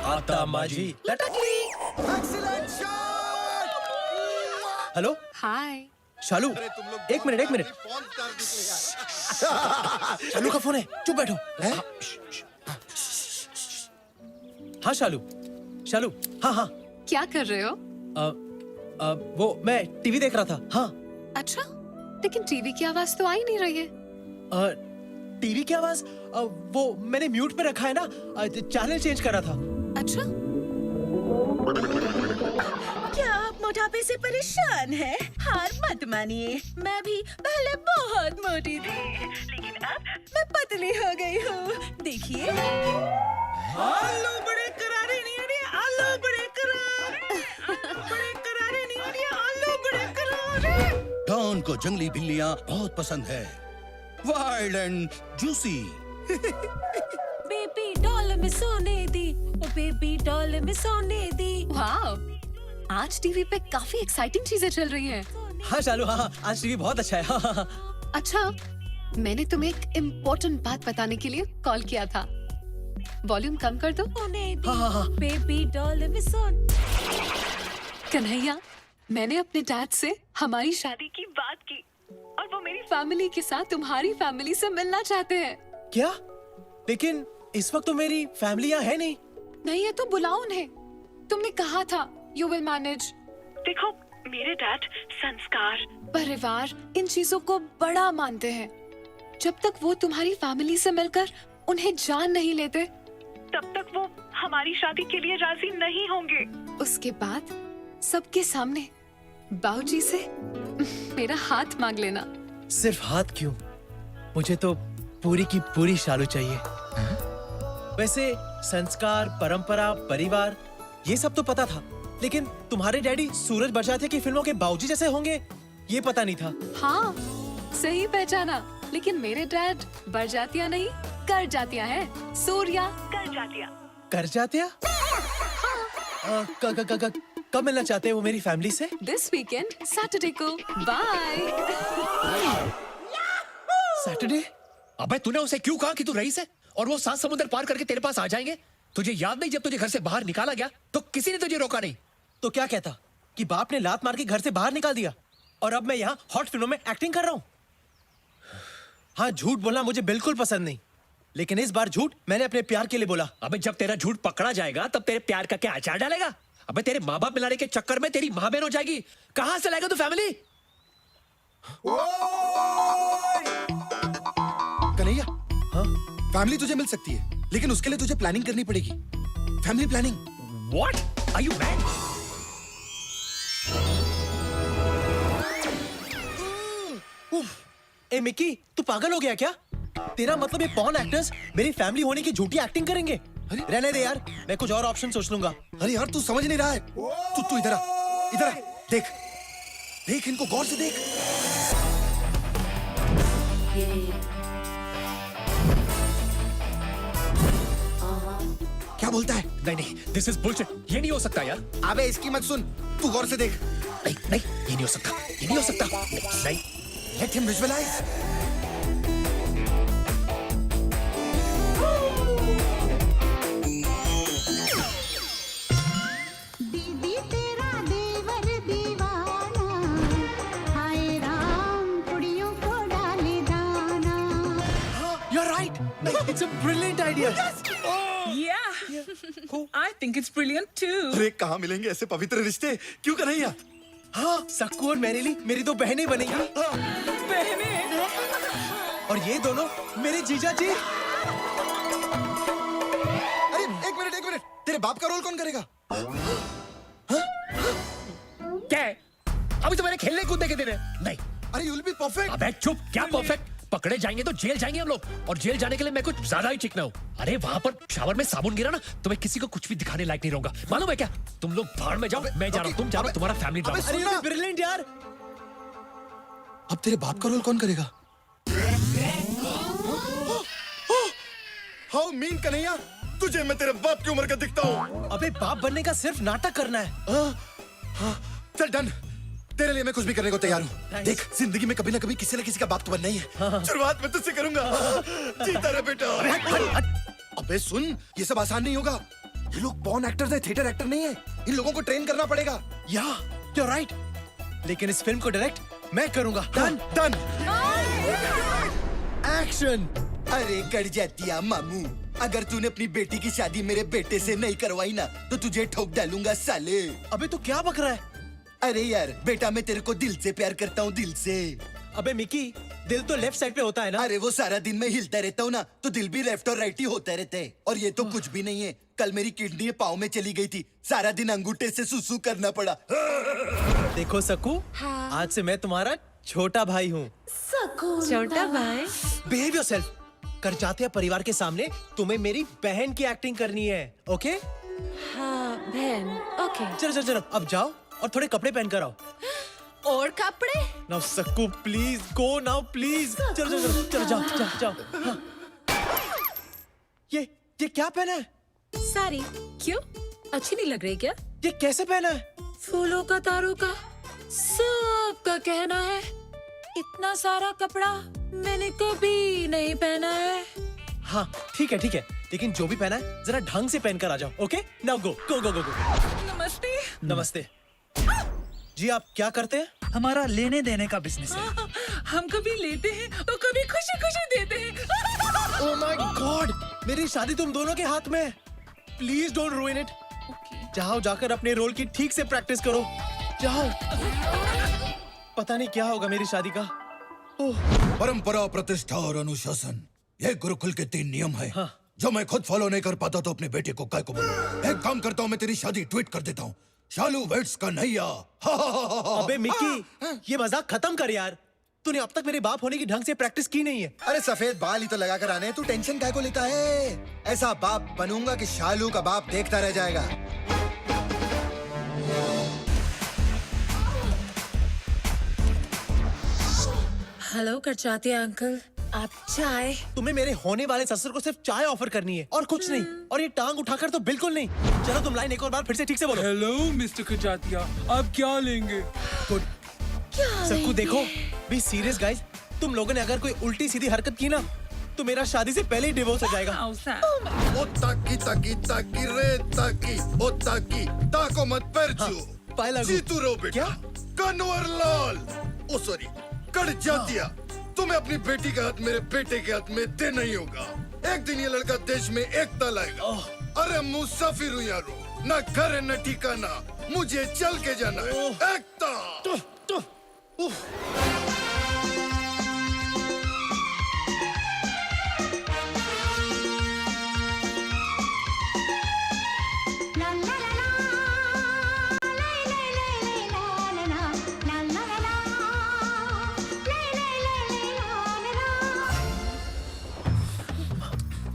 आता माझी लटकली।
Excellent shot!
Hello
hi.
Shalu, एक मिनट। शालू का फोन है, चुप बैठो। हाँ शालू, हाँ।
क्या कर रहे हो?
वो मैं टीवी देख रहा था। हाँ।
अच्छा, लेकिन टीवी की आवाज तो आ ही नहीं रही है।
टीवी की आवाज वो मैंने म्यूट पे रखा है ना, चैनल चेंज कर रहा था।
अच्छा,
क्या आप मोटापे से परेशान हैं? हार मत मानिए, मैं भी पहले बहुत मोटी थी, लेकिन अब मैं पतली हो गई हूँ। देखिए, आलू बड़े करारे नहीं आ रहे, आलू बड़े करारे, बड़े करारे नहीं आ रहे, आलू बड़े करारे।
डॉन को जंगली बिल्लियाँ बहुत पसंद है, wild and juicy.
Baby doll में सोने दी, ओ बेबी डॉल में सोने दी।
वाओ, आज टीवी पे काफी एक्साइटिंग चीजें चल रही हैं।
हाँ शालू, हाँ, आज टीवी बहुत अच्छा है। हाँ।
अच्छा, मैंने तुम्हें एक इम्पोर्टेंट बात बताने के लिए कॉल किया था। वॉल्यूम कम कर दो।
हाँ।
बेबी डॉल में सोने।
कन्हैया, मैंने अपने डैड से हमारी शादी की बात की और वो मेरी फैमिली के साथ तुम्हारी फैमिली से मिलना चाहते हैं।
क्या? लेकिन इस वक्त तो मेरी फैमिली यहाँ है नहीं।
नहीं है तो बुलाओ उन्हें। तुमने कहा था यू विल मैनेज। देखो, मेरे डैड संस्कार, परिवार, इन चीजों को बड़ा मानते हैं। जब तक वो तुम्हारी फैमिली से मिलकर उन्हें जान नहीं लेते, तब तक वो हमारी शादी के लिए राजी नहीं होंगे। उसके बाद सबके सामने बाबूजी से मेरा हाथ मांग लेना।
सिर्फ हाथ क्यों? मुझे तो पूरी की पूरी शालू चाहिए। वैसे संस्कार, परंपरा, परिवार, ये सब तो पता था, लेकिन तुम्हारे डैडी सूरज बरसाती की फिल्मों के बाबूजी जैसे होंगे, ये पता नहीं था।
हाँ, सही पहचाना। लेकिन मेरे डैड बरजातिया नहीं, कर जातिया है। सूर्या कर जातिया।
कर जातिया? कब मिलना चाहते हैं वो मेरी फैमिली से?
दिस वीकेंड, सैटरडे को। बाय।
सैटरडे?
अबे तूने उसे क्यों कहा कि तू रईस है और वो 7 समुद्र पार करके तेरे पास आ जाएंगे? तुझे याद नहीं, जब तुझे घर से बाहर निकाला गया तो किसी ने तुझे रोका नहीं।
तो क्या कहता कि बाप ने लात मार के घर से बाहर निकाल दिया और अब मैं यहाँ हॉट फिल्मों में एक्टिंग कर रहा हूँ? हाँ, झूठ बोलना मुझे बिल्कुल पसंद नहीं, लेकिन इस बार झूठ मैंने अपने प्यार के लिए बोला।
अबे जब तेरा झूठ पकड़ा जाएगा तब तेरे प्यार का क्या अचार डालेगा? अबे तेरे माँ बाप मिलाने के चक्कर में तेरी माँ बहन हो जाएगी। कहाँ से लाएगा तू फैमिली?
कन्हैया, हाँ, फैमिली तुझे मिल सकती है, लेकिन उसके लिए तुझे प्लानिंग करनी पड़ेगी। Family planning.
What? Are you mad?
A Mickey, तू पागल हो गया क्या? तेरा मतलब ये पॉर्न एक्टर्स मेरी फैमिली होने की झूठी एक्टिंग करेंगे? रहने दे यार, मैं कुछ और ऑप्शन सोच लूंगा।
अरे यार, तू समझ नहीं रहा है। तू इधर आ, इधर आ, देख देख इनको गौर से देख। क्या बोलता है?
नहीं, this is bullshit. ये नहीं हो सकता यार।
अबे इसकी मत सुन, तू गौर से देख।
नहीं, ये नहीं हो सकता, ये नहीं हो सकता। नहीं,
Let him visualize.
दीदी तेरा देवर दीवाना, हाय राम कुड़ियों को डाले दाना।
You're right. It's a brilliant idea.
Yeah. I think it's brilliant too.
अरे कहाँ मिलेंगे ऐसे पवित्र रिश्ते? क्यों कन्हैया?
हाँ, सक्कू और मेरी मेरी दो बहनें बनेंगी।
बहनें?
और ये दोनों मेरे जीजा जी।
अरे एक मिनट, तेरे बाप का रोल कौन करेगा?
क्या है? अभी तो मैंने खेलने कूदने के दिन है। नहीं।
अरे you'll be perfect.
अबे चुप, क्या परफेक्ट? पकड़े जाएंगे तो जेल जाएंगे हम लोग, और जेल जाने के लिए मैं कुछ ज्यादा ही चिकना हूँ। अरे वहाँ पर शावर में साबुन गिरा ना, तो मैं किसी को कुछ भी दिखाने लायक नहीं रहूंगा। मालूम है क्या? तुम लोग भाड़ में जाओ, मैं जा रहा हूँ, तुम जाओ, तुम्हारा फैमिली ड्रामा।
अरे ये ब्रिलियंट यार।
अब तेरे बाप का रोल कौन करेगा? हाउ मीन कन्हैया, तुझे मैं तेरे बाप की उम्र का दिखता हूँ।
अबे बाप बनने का सिर्फ नाटक करना है।
चल डन, तेरे लिए मैं कुछ भी करने को तैयार हूँ। देख, जिंदगी में कभी ना कभी किसी न किसी का बाप तो बनना ही है। शुरुआत में तुझसे करूंगा। जीता रहे बेटा। अबे सुन, ये सब आसान नहीं होगा। ये लोग पॉर्न एक्टर्स हैं, थिएटर एक्टर नहीं है। इन लोगों को ट्रेन करना पड़ेगा।
या, you're right. लेकिन इस फिल्म को डायरेक्ट मैं करूंगा।
डन।
एक्शन।
अरे कर जातिया मामू, अगर तूने अपनी बेटी की शादी मेरे बेटे से नहीं करवाई ना, तो तुझे ठोक डालूंगा साले।
अबे तू क्या बक रहा है?
अरे यार बेटा, मैं तेरे को दिल से प्यार करता हूँ, दिल से।
अबे मिकी, दिल तो लेफ्ट साइड पे होता है ना?
अरे वो सारा दिन मैं हिलता रहता हूँ ना, तो दिल भी लेफ्ट और राइट ही होता रहता है। और ये तो कुछ भी नहीं है। कल मेरी किडनी पाँव में चली गई थी, सारा दिन अंगूठे से सुसु करना पड़ा।
देखो सकू, आज से मैं तुम्हारा छोटा भाई हूँ।
छोटा भाई?
Behave yourself. कर जाते हैं परिवार के सामने तुम्हें मेरी बहन की एक्टिंग करनी है, ओके?
हाँ बहन, ओके।
चलो, अब जाओ और थोड़े कपड़े पहन कर आओ।
और कपड़े?
Now Sakku please go now please. चलो जाओ। हाँ। ये क्या पहना है?
साड़ी। क्यों, अच्छी नहीं लग रही क्या?
ये कैसे पहना है?
फूलों का, तारों का, सबका कहना है। इतना सारा कपड़ा मैंने कभी नहीं पहना है।
हाँ ठीक है, लेकिन जो भी पहना है जरा ढंग से पहन कर आ जाओ, ओके? Now go.
नमस्ते।
नमस्ते जी, आप क्या करते हैं?
हमारा लेने देने का बिजनेस है।
हम कभी लेते हैं तो कभी खुशी खुशी देते हैं।
ओह माय गॉड, मेरी शादी तुम दोनों के हाथ में है। Please don't रूइन it. जाओ, जाकर अपने रोल की ठीक से प्रैक्टिस करो। जाओ। पता नहीं क्या होगा मेरी शादी का।
परंपरा, प्रतिष्ठा और अनुशासन, ये गुरुकुल के 3 नियम है।
हाँ।
जो मैं खुद फॉलो नहीं कर पाता तो अपने बेटे को काय को बोलूं। एक काम करता हूँ, मैं तेरी शादी ट्वीट कर देता हूँ। शालू वेट्स कन्हैया।
अबे मिक्की, ये मजाक खत्म कर यार। तूने अब तक मेरे बाप होने की ढंग से प्रैक्टिस की नहीं है।
अरे सफेद बाल ही तो लगा कर आने, तू टेंशन काय को लेता है? ऐसा बाप बनूंगा कि शालू का बाप देखता रह जाएगा।
हेलो करचाती अंकल, आप चाय?
तुम्हें मेरे होने वाले ससुर को सिर्फ चाय ऑफर करनी है और कुछ नहीं। और ये टांग उठाकर तो बिल्कुल नहीं। चलो तुम लाइन एक और बार फिर से ठीक से बोलो।
हेलो मिस्टर खजातिया, आप क्या लेंगे?
गुड। सबको देखो, बी सीरियस गाइस। तुम लोगों ने अगर कोई उल्टी सीधी हरकत की ना, तो मेरा शादी से पहले ही डिवोर्स हो जाएगा।
ओ ताकी ताकी ताकी रे ताकी, ओ ताकी ताको मत परचू। जीतू रो बेटा। कन्वर लाल, ओ सॉरी, कर जातिया।
तुम्हें अपनी बेटी का हाथ मेरे बेटे के हाथ में देना ही होगा। एक दिन ये लड़का देश में एकता लाएगा। अरे मुसाफिर हूँ यारो, ना घर है न ठिकाना, मुझे चल के जाना है। एकता।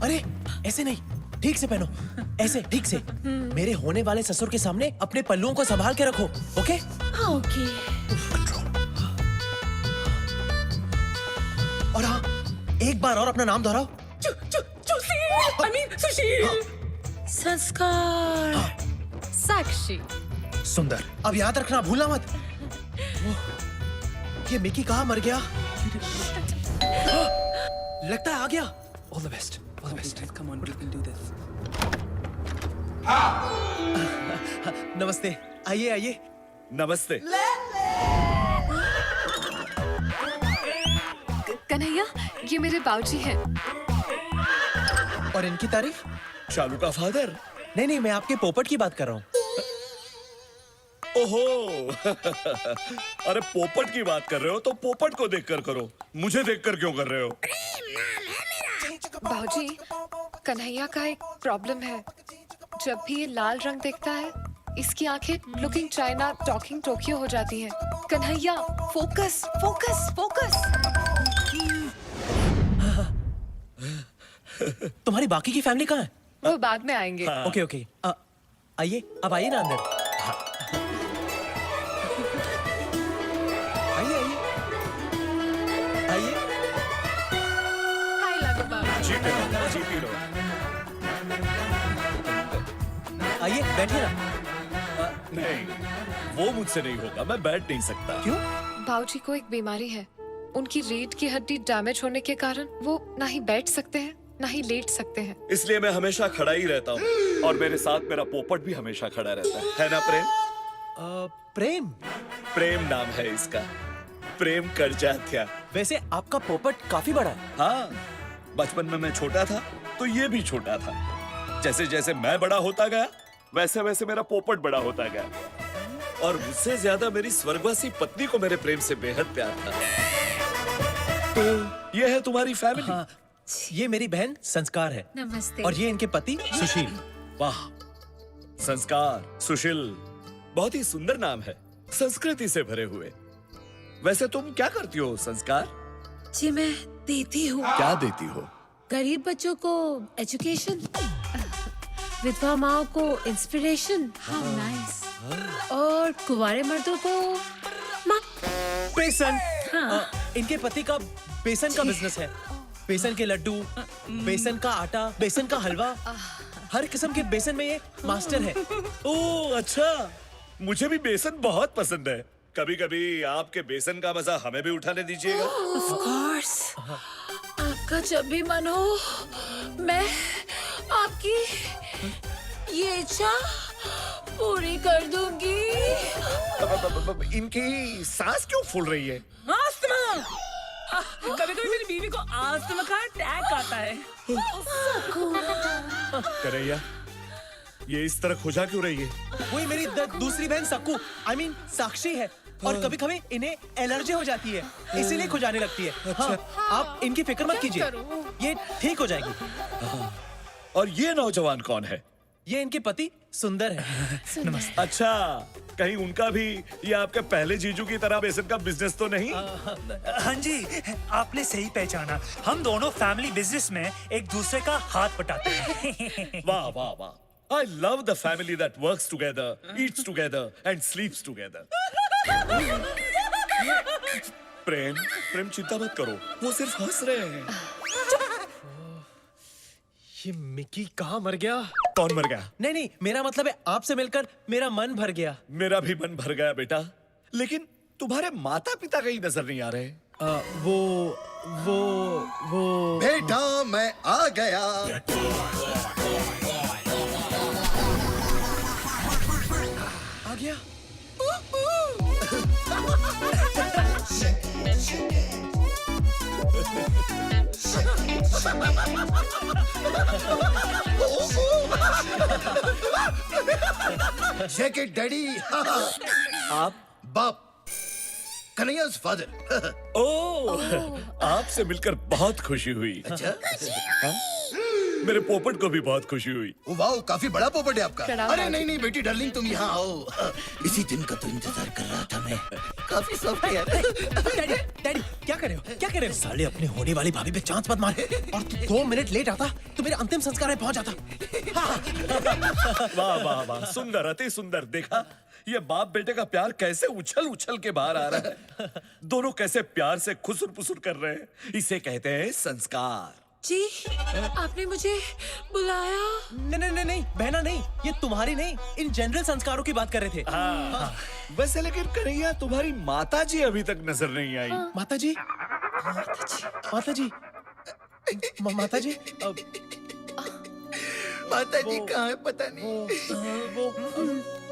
अरे ऐसे नहीं, ठीक से पहनो, ऐसे ठीक से। मेरे होने वाले ससुर के सामने अपने पल्लुओं को संभाल के रखो, ओके?
ओके।
और हाँ, एक बार और अपना नाम दोहराओ।
सुशील। संस्कार। साक्षी।
सुंदर। अब याद रखना, भूलना मत। ये मिकी कहाँ मर गया? लगता है आ गया।
All the best. All the best. Come on, we can do this.
नमस्ते, आइए आइए।
नमस्ते।
कन्हैया, ये मेरे बाबूजी हैं।
और इनकी तारीफ?
शालू का फादर?
नहीं नहीं, मैं आपके पोपट की बात कर रहा हूँ।
ओहो। अरे पोपट की बात कर रहे हो तो पोपट को देखकर करो, मुझे देखकर क्यों कर रहे हो?
बाबूजी, कन्हैया का एक प्रॉब्लम है। जब भी ये लाल रंग देखता है, इसकी आंखें लुकिंग चाइना टॉकिंग टोक्यो हो जाती हैं। Kanhaiya, focus focus focus.
तुम्हारी बाकी की फैमिली कहाँ है?
वो बाद में आएंगे।
ओके ओके, आइए, अब आइए ना अंदर। आइए आइए आइए।
हाय लागो बाबा।
G P low.
आइए बैठिए ना।
नहीं, वो मुझसे नहीं होगा, मैं बैठ नहीं सकता।
क्यों?
बाबूजी को एक बीमारी है। उनकी रीढ़ की हड्डी डैमेज होने के कारण वो ना ही बैठ सकते हैं, ना ही लेट सकते हैं।
इसलिए मैं हमेशा खड़ा ही रहता हूँ और मेरे साथ मेरा पोपट भी हमेशा खड़ा रहता है ना प्रेम?
प्रेम?
प्रेम नाम है इसका, प्रेम करजात्या।
वैसे आपका पोपट काफी बड़ा है।
हाँ, बचपन में मैं छोटा था तो ये भी छोटा था। जैसे जैसे मैं बड़ा होता गया वैसे वैसे मेरा पोपट बड़ा होता गया, और मुझसे ज्यादा मेरी स्वर्गवासी पत्नी को मेरे प्रेम से बेहद प्यार था। तो ये है तुम्हारी फैमिली।
हाँ, ये मेरी बहन संस्कार है।
नमस्ते।
और ये इनके पति सुशील।
वाह, संस्कार, सुशील, बहुत ही सुंदर नाम है, संस्कृति से भरे हुए। वैसे तुम क्या करती हो संस्कार?
जी मैं देती हूँ।
क्या देती हो?
गरीब बच्चों को एजुकेशन, विधवा माओ को इंस्पिरेशन, हाउ नाइस, और कुंवारे मर्दों को
बेसन।
हाँ।
इनके पति का बेसन का बिजनेस है। बेसन के लड्डू, बेसन का आटा, बेसन का हलवा, हर किस्म के बेसन में ये मास्टर है।
ओह अच्छा, मुझे भी बेसन बहुत पसंद है। कभी कभी आपके बेसन का मजा हमें भी उठाने दीजिएगा।
Of course। आपका जब भी मन हो, मैं आपकी ये इच्छा पूरी कर दूंगी।
इनकी सांस क्यों फूल रही है?
आस्थमा। कभी कभी मेरी बीवी को आस्थमा का अटैक आता है।
करैया, ये इस तरह खुजा क्यों रही है?
वही मेरी दूसरी बहन सक्कू, I mean साक्षी है, और कभी कभी इन्हें एलर्जी हो जाती है, इसीलिए खुजाने लगती है। हाँ, आप इनकी फिक्र मत कीजिए, ये ठीक हो जाएगी।
और ये नौजवान कौन है?
ये इनके पति सुंदर है।
नमस्ते। अच्छा, कहीं उनका भी ये आपके पहले जीजू की तरह बेसन का बिजनेस तो नहीं?
हाँ जी, आपने सही पहचाना। हम दोनों फैमिली बिजनेस में एक दूसरे का हाथ बटाते हैं।
वाह वाह वाह, I love the family that works together, eats together and sleeps together. प्रेम चिंता मत करो, वो सिर्फ हंस रहे हैं।
ये मिकी कहाँ मर गया?
कौन मर गया?
नहीं, मेरा मतलब है आपसे मिलकर मेरा मन भर गया।
मेरा भी मन भर गया बेटा, लेकिन तुम्हारे माता पिता कहीं नजर नहीं आ रहे।
वो
बेटा मैं आ गया।
आ गया।
Shake it, daddy.
आप
बाप, कन्हैया's father.
ओह, आपसे मिलकर बहुत खुशी हुई।
अच्छा?
हाँ? मेरे पोपट को भी बहुत खुशी हुई।
ओ वाओ, काफी बड़ा पोपट है आपका।
प्रणाम,
अरे
बाजी।
नहीं नहीं बेटी डार्लिंग, तुम यहाँ आओ। इसी दिन का तो इंतजार कर रहा था मैं। काफी सॉफ्ट है यार।
डैडी डैडी क्या कर रहे हो, क्या कर रहे हो? साले अपने होने वाली भाभी पे चांस मत मार। और तू 2 मिनट लेट आता तो मेरे अंतिम संस्कार में पहुंच जाता।
वाह वाह वाह, सुंदर, अति सुंदर। देखा ये बाप बेटे का प्यार कैसे उछल उछल के बाहर आ रहा है। दोनों कैसे प्यार से खुसुर पुसुर कर रहे हैं। इसे कहते हैं संस्कार।
जी, आपने मुझे बुलाया?
नहीं बहना नहीं, ये तुम्हारी नहीं, इन जनरल संस्कारों की बात कर रहे थे।
हाँ। वैसे लेकिन कन्हैया, तुम्हारी माता जी अभी तक नजर नहीं आई।
माता जी, माता जी, माता जी,
माता जी कहाँ है पता नहीं।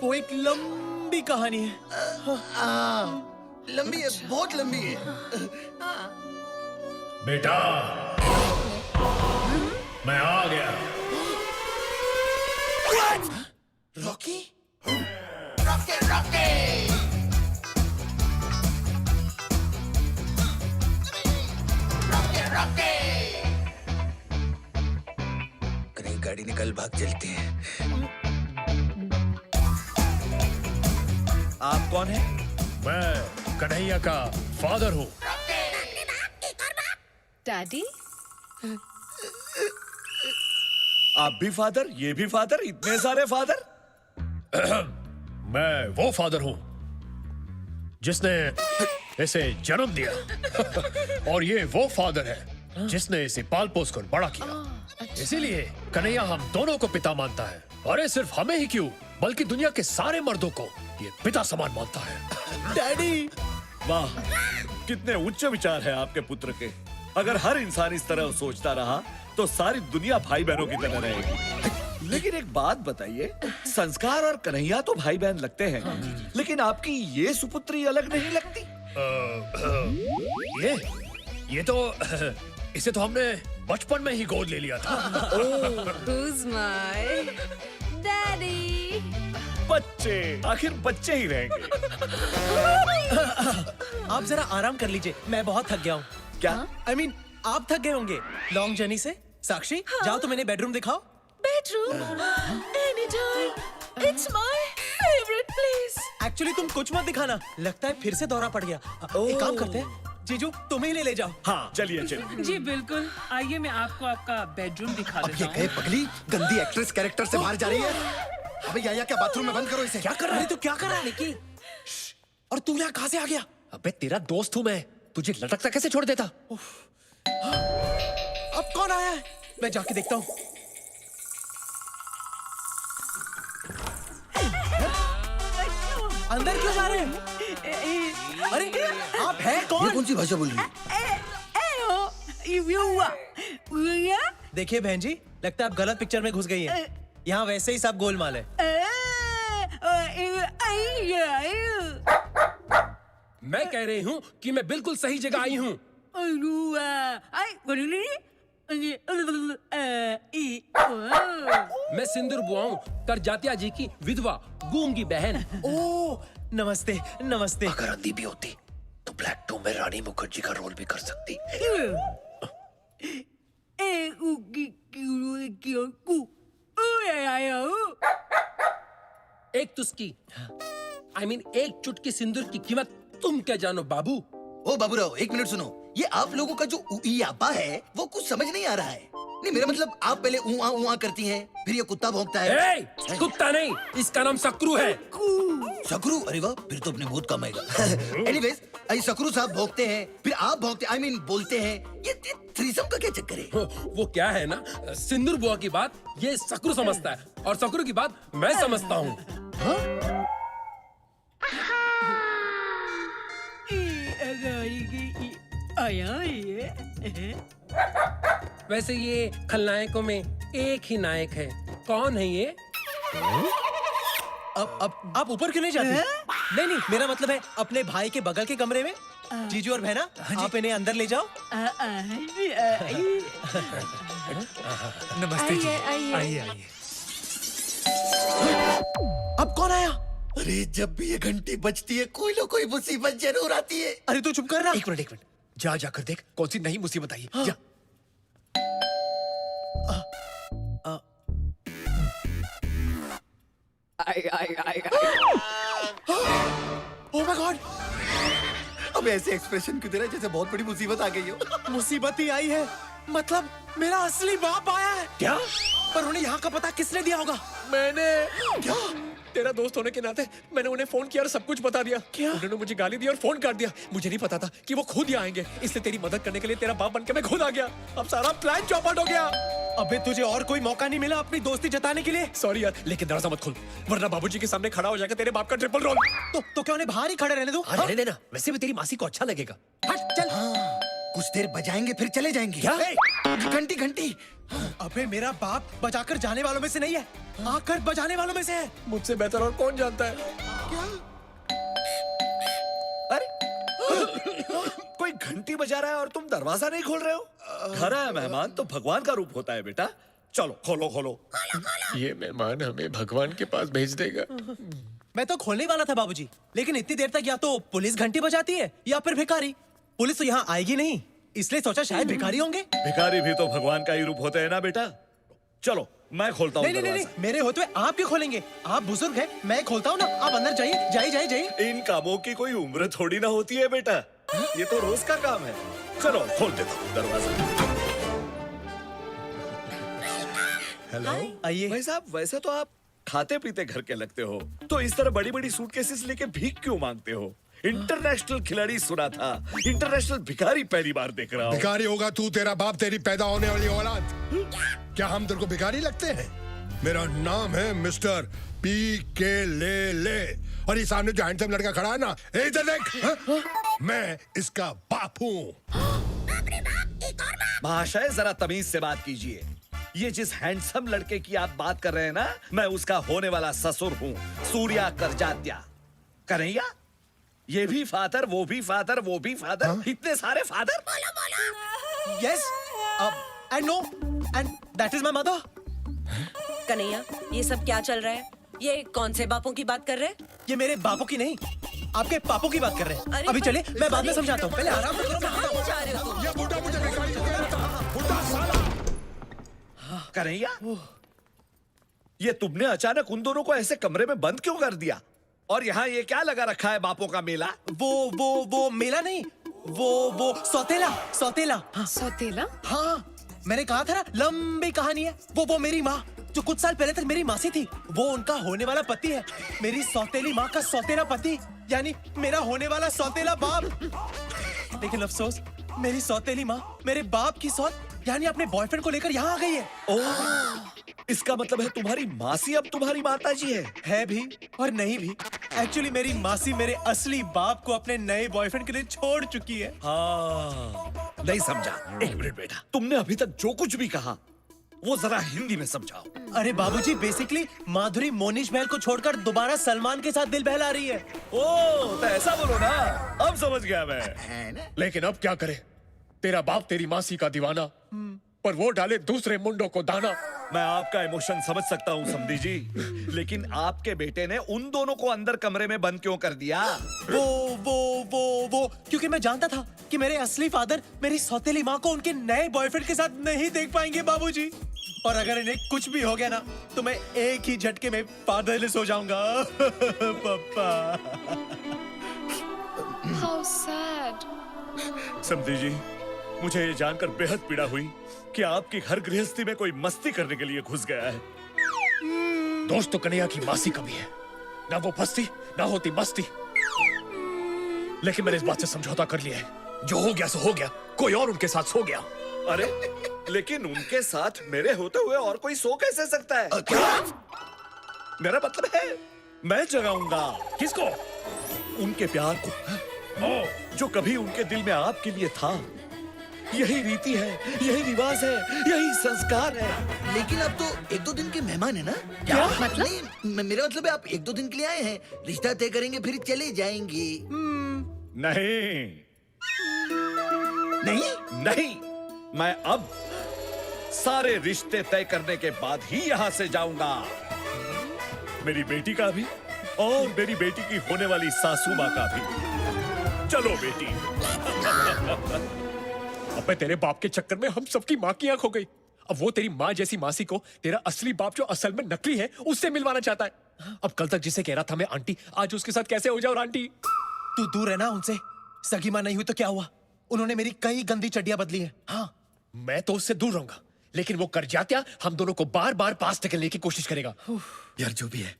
वो एक लंबी कहानी है।
लंबी है, बहुत लंबी है।
बेटा, मैं आ गया।
Rocky? Rocky Rocky! Rocky Rocky! कहीं गाड़ी निकल भाग चलते हैं।
आप कौन हैं?
मैं कन्हैया का फादर हूँ।
डैडी,
आप भी फादर, ये भी फादर, इतने सारे फादर।
मैं वो फादर हूँ जिसने इसे जन्म दिया। और ये वो फादर है जिसने इसे पाल पोस कर बड़ा किया। इसीलिए कन्हैया हम दोनों को पिता मानता है। अरे सिर्फ हमें ही क्यों, बल्कि दुनिया के सारे मर्दों को ये पिता समान मानता है।
डैडी, वाह, कितने उच्च विचार है आपके पुत्र के। अगर हर इंसान इस तरह सोचता रहा तो सारी दुनिया भाई बहनों की तरह रहेगी। लेकिन एक बात बताइए, संस्कार और कन्हैया तो भाई बहन लगते हैं, लेकिन आपकी ये सुपुत्री अलग नहीं लगती?
ये तो इसे तो हमने बचपन में ही गोद ले लिया था।
Who's my daddy?
बच्चे, आखिर बच्चे ही रहेंगे।
आप जरा आराम कर लीजिए, मैं बहुत थक गया हूँ।
क्या?
I mean, आप थक गए होंगे लॉन्ग जर्नी से। साक्षी, जाओ तो मैंने बेडरूम दिखाओ।
Bedroom? Anytime. It's my favorite place.
Actually तुम कुछ मत दिखाना, लगता है फिर से दौरा पड़ गया। एक काम करते हैं, जीजू तुम्हें ही ले जाओ।
हाँ चलिए चलिए।
जी बिल्कुल, आइए मैं आपको आपका बेडरूम दिखा
अब
देता
ये
हूँ।
कहे पगली, गंदी एक्ट्रेस कैरेक्टर से बाहर जा रही है। अबे या क्या बाथरूम में बंद करो इसे।
क्या कर रहा है तू, क्या कर रहा है निकी? और तू यहाँ कहाँ से आ गया?
अबे तेरा दोस्त हूँ मैं, तुझे लटकता कैसे छोड़ देता?
अब कौन आया है? मैं जाके देखता हूँ। अंदर क्यों जा रहे हैं? अरे आप हैं कौन?
ये कौन सी भाषा बोल रही है?
देखिए बहन जी, लगता है आप गलत पिक्चर में घुस गई हैं। यहाँ वैसे ही सब गोलमाल है।
मैं कह रही हूँ कि मैं बिल्कुल सही जगह आई हूँ। मैं सिंदूर बुआ हूँ, करजातिया जी की विधवा, गूंगी बहन।
ओह, नमस्ते नमस्ते।
अगर अंधी भी होती तो ब्लैक टू में रानी मुखर्जी का रोल भी कर सकती।
एक तुस्की, I mean, एक चुटकी सिंदूर की कीमत तुम क्या जानो बाबू?
ओ बाबूराव, एक मिनट सुनो। ये आप लोगों का जो यापा है वो कुछ समझ नहीं आ रहा है। नहीं, मेरा मतलब आप पहले ऊआ करती हैं, फिर ये कुत्ता भौंकता है।
ए, कुत्ता नहीं, इसका नाम सकरू है।
सकरू? अरे वाह, फिर तो अपने बहुत कम आएगा। एनीवेज, सकरू साहब भौंकते हैं, फिर आप भौंकते, I mean, बोलते हैं। ये थ्रीसम का क्या चक्कर है?
वो क्या है ना, सिंदूर बुआ की बात ये सकरू समझता है और सकरू की बात मैं समझता हूँ। वैसे ये खलनायकों में एक ही नायक है। कौन है ये?
अब आप ऊपर क्यों नहीं जाते? नहीं, मेरा मतलब है अपने भाई के बगल के कमरे में जीजू और बहना, आप इन्हें अंदर ले जाओ।
नमस्ते जी।
आइए।
आइए।
अब कौन आया?
अरे जब भी ये घंटी बजती है कोई ना कोई मुसीबत जरूर आती है।
अरे तू चुप कर रहा।
एक मिनट जाकर देख कौन सी नई मुसीबत आई है। जा।
Oh my God!
अब ऐसे एक्सप्रेशन क्यों दे रहा है जैसे बहुत बड़ी मुसीबत आ गई हो?
मुसीबत ही आई है, मतलब मेरा असली बाप आया है।
क्या?
पर उन्हें यहाँ का पता किसने दिया होगा?
मैंने। क्या? तेरा दोस्त होने के नाते मैंने उन्हें फोन किया और सब कुछ बता दिया।
क्या?
उन्होंने मुझे गाली दी और फोन काट दिया। मुझे नहीं पता था कि वो खुद ही आएंगे, इसलिए तेरी मदद करने के लिए तेरा बाप बनके मैं खुद आ गया। अब सारा प्लान चौपट हो गया।
अबे तुझे और कोई मौका नहीं मिला अपनी दोस्ती जताने के लिए?
सॉरी यार, लेकिन दरवाजा मत खोल वरना बाबूजी के सामने खड़ा हो जाएगा तेरे बाप का ट्रिपल रोल।
तो क्या उन्हें बाहर ही खड़े रहने दो?
रहने देना, वैसे भी तेरी मासी को अच्छा लगेगा।
हट चल।
कुछ देर बजाएंगे फिर चले जाएंगे।
क्या?
घंटी घंटी।
अबे मेरा बाप बजाकर जाने वालों में से नहीं है, आकर बजाने वालों में से है।
मुझसे बेहतर और कौन जानता है?
कोई घंटी बजा रहा है और तुम दरवाजा नहीं खोल रहे हो? घर आया मेहमान तो भगवान का रूप होता है बेटा। चलो खोलो।
ये मेहमान हमें भगवान के पास भेज देगा।
मैं तो खोलने वाला था बाबूजी, लेकिन इतनी देर तक या तो पुलिस घंटी बजाती है या फिर भिखारी। पुलिस तो यहाँ आएगी नहीं, इसलिए सोचा शायद भिखारी होंगे।
भिखारी भी तो भगवान का ही रूप होते हैं ना बेटा। चलो मैं खोलता हूँ।
नहीं, मेरे होते हुए आप क्यों खोलेंगे? आप बुजुर्ग हैं, मैं खोलता हूँ ना। आप अंदर जाइए।
इन कामों की कोई उम्र थोड़ी ना होती है बेटा, ये तो रोज का काम है। चलो खोल देता हूँ दरवाजा।
हेलो, आइए।
भाई साहब, वैसे तो आप खाते पीते घर के लगते हो, तो इस तरह बड़ी बड़ी सूटकेसेस लेके भीख क्यों मांगते हो? इंटरनेशनल खिलाड़ी सुना था, इंटरनेशनल भिखारी पहली बार देख रहा हूँ।
भिखारी होगा तू, तेरा बाप, तेरी पैदा होने वाली औलाद। क्या हम तेरे को भिखारी लगते हैं? मेरा नाम है मिस्टर पी.के. ले और ये सामने जो हैंडसम लड़का खड़ा है ना, इधर देख। मैं इसका बाप हूँ।
महाशय जरा तमीज से बात कीजिए। ये जिस हैंडसम लड़के की आप बात कर रहे हैं ना, मैं उसका होने वाला ससुर हूँ, सूर्या करजात्या। कन्हैया, ये भी फादर, वो भी फादर, वो भी फादर, इतने सारे father.
Yes, I know, and that is my mother.
Kanhaiya, ये सब क्या चल रहा है? ये कौन से बापों की बात कर रहे हैं?
ये मेरे बापों की नहीं, आपके पापों की बात कर रहे हैं। अभी चले, मैं बाद में समझाता हूँ। पहले आराम से करो।
कहाँ जा रहे हो तुम?
ये बुढ़ा मुझे भिखारी कह रहा था, बुढ़ा साला।
कन्हैया, ये तुमने अचानक उन दोनों को ऐसे कमरे में बंद क्यों कर दिया? और यहाँ ये क्या लगा रखा है, बापों का मेला?
वो मेला नहीं, वो सौतेला।
हाँ। सौतेला?
हाँ, मैंने कहा था ना, लंबी कहानी है। वो मेरी माँ जो कुछ साल पहले तक मेरी मासी थी, वो उनका होने वाला पति है। मेरी सौतेली माँ का सौतेला पति, यानी मेरा होने वाला सौतेला बाप। लेकिन अफसोस, मेरी सौतेली माँ मेरे बाप की सौत यानी अपने बॉयफ्रेंड को लेकर यहाँ आ गई है।
ओह, इसका मतलब है तुम्हारी मासी अब तुम्हारी माता जी है
भी और नहीं भी। एक्चुअली मेरी मासी मेरे असली बाप को अपने नए बॉयफ्रेंड के लिए छोड़ चुकी है।
हाँ, नहीं समझा। एक मिनट बेटा, तुमने अभी तक जो कुछ भी कहा वो जरा हिंदी में समझाओ।
अरे बाबूजी, बेसिकली माधुरी मोनिश महल को छोड़कर दोबारा सलमान के साथ दिल बहला रही है।
ओह, तो ऐसा बोलो ना, अब समझ गया मैं।
लेकिन अब क्या करे? तेरा बाप तेरी मासी का दीवाना, पर वो डाले दूसरे मुंडों को दाना।
मैं आपका इमोशन समझ सकता हूँ समधी जी, लेकिन आपके बेटे ने उन दोनों को अंदर कमरे में बंद क्यों कर दिया?
वो क्योंकि मैं जानता था कि मेरे असली फादर मेरी सौतेली माँ को उनके नए बॉयफ्रेंड के साथ नहीं देख पाएंगे बाबूजी। और अगर इन्हें कुछ भी हो गया ना, तो मैं एक ही झटके में फादरलेस हो जाऊंगा। पापा।
How sad.
समधी जी, मुझे ये जानकर बेहद पीड़ा हुई कि आपकी घर गृहस्थी में कोई मस्ती करने के लिए घुस गया है।
दोस्त तो कन्हैया की मासी कभी है, ना वो फंसती ना होती मस्ती। लेकिन मैंने इस बात से समझौता कर लिया है, जो हो गया सो हो गया, कोई और उनके साथ सो गया।
अरे, लेकिन उनके साथ मेरे होते हुए और कोई सो कैसे सकता है?
क्या?
मेरा मतलब है, मैं जगाऊंगा।
किसको?
उनके प्यार को, जो कभी उनके दिल में आपके लिए था। यही रीति है, यही रिवाज है, यही संस्कार है।
लेकिन अब तो 1-2 दिन के मेहमान है ना?
क्या मतलब?
नहीं, मेरा मतलब है आप 1-2 दिन के लिए आए हैं, रिश्ता तय करेंगे फिर चले जाएंगे।
नहीं,
नहीं
नहीं, मैं अब सारे रिश्ते तय करने के बाद ही यहां से जाऊंगा। मेरी बेटी का भी और मेरी बेटी की होने वाली सासू माँ का भी। चलो बेटी।
अबे तेरे बाप के चक्कर में हम सबकी माँ की आंख हो गई। अब वो तेरी माँ जैसी मासी को तेरा असली बाप जो असल में नकली है उससे मिलवाना चाहता है। अब कल तक जिसे कह रहा था मैं आंटी, आज उसके साथ कैसे हो जाओ आंटी?
तू दूर है ना उनसे। सगी माँ नहीं हुई तो क्या हुआ? उन्होंने मेरी कई गंदी चड्डियां बदली है।
हाँ, मैं तो उससे दूर रहूंगा, लेकिन वो कर जात्या हम दोनों को बार बार पास ढकेलने की कोशिश करेगा।
यार जो भी है,